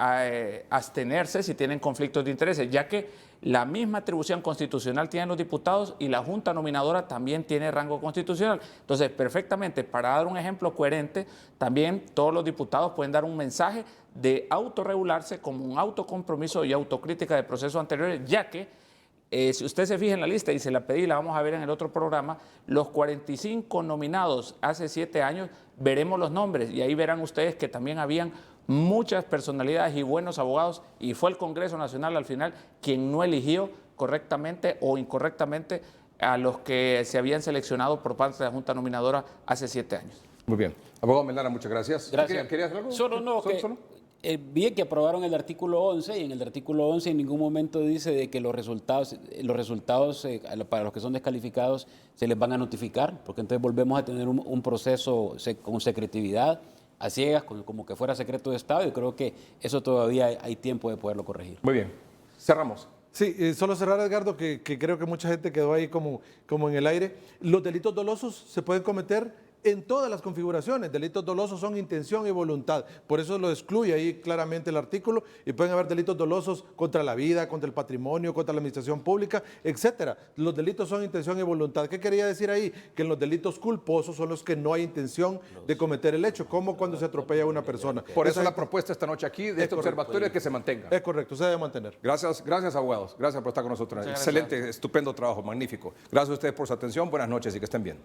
abstenerse si tienen conflictos de intereses, ya que la misma atribución constitucional tienen los diputados y la Junta Nominadora también tiene rango constitucional. Entonces, perfectamente, para dar un ejemplo coherente, también todos los diputados pueden dar un mensaje de autorregularse como un autocompromiso y autocrítica de procesos anteriores, ya que si usted se fija en la lista, y se la pedí, la vamos a ver en el otro programa, los 45 nominados hace 7 años, veremos los nombres y ahí verán ustedes que también habían muchas personalidades y buenos abogados y fue el Congreso Nacional al final quien no eligió correctamente o incorrectamente a los que se habían seleccionado por parte de la Junta Nominadora hace 7 años. Muy bien. Abogado Melara, muchas gracias. Gracias. ¿Querías hacer algo? Solo vi que aprobaron el artículo 11 y en el artículo 11 en ningún momento dice de que los resultados para los que son descalificados se les van a notificar, porque entonces volvemos a tener un proceso con secretividad, a ciegas, como que fuera secreto de Estado, y creo que eso todavía hay tiempo de poderlo corregir. Muy bien. Cerramos. Sí, solo cerrar, Edgardo, que creo que mucha gente quedó ahí como en el aire. Los delitos dolosos se pueden cometer en todas las configuraciones. Delitos dolosos son intención y voluntad. Por eso lo excluye ahí claramente el artículo, y pueden haber delitos dolosos contra la vida, contra el patrimonio, contra la administración pública, etcétera. Los delitos son intención y voluntad. ¿Qué quería decir ahí? Que en los delitos culposos son los que no hay intención de cometer el hecho, como cuando se atropella a una persona. Por eso la propuesta esta noche aquí de este observatorio es que se mantenga. Es correcto, se debe mantener. Gracias, abogados. Gracias por estar con nosotros. Excelente, estupendo trabajo, magnífico. Gracias a ustedes por su atención. Buenas noches y que estén bien.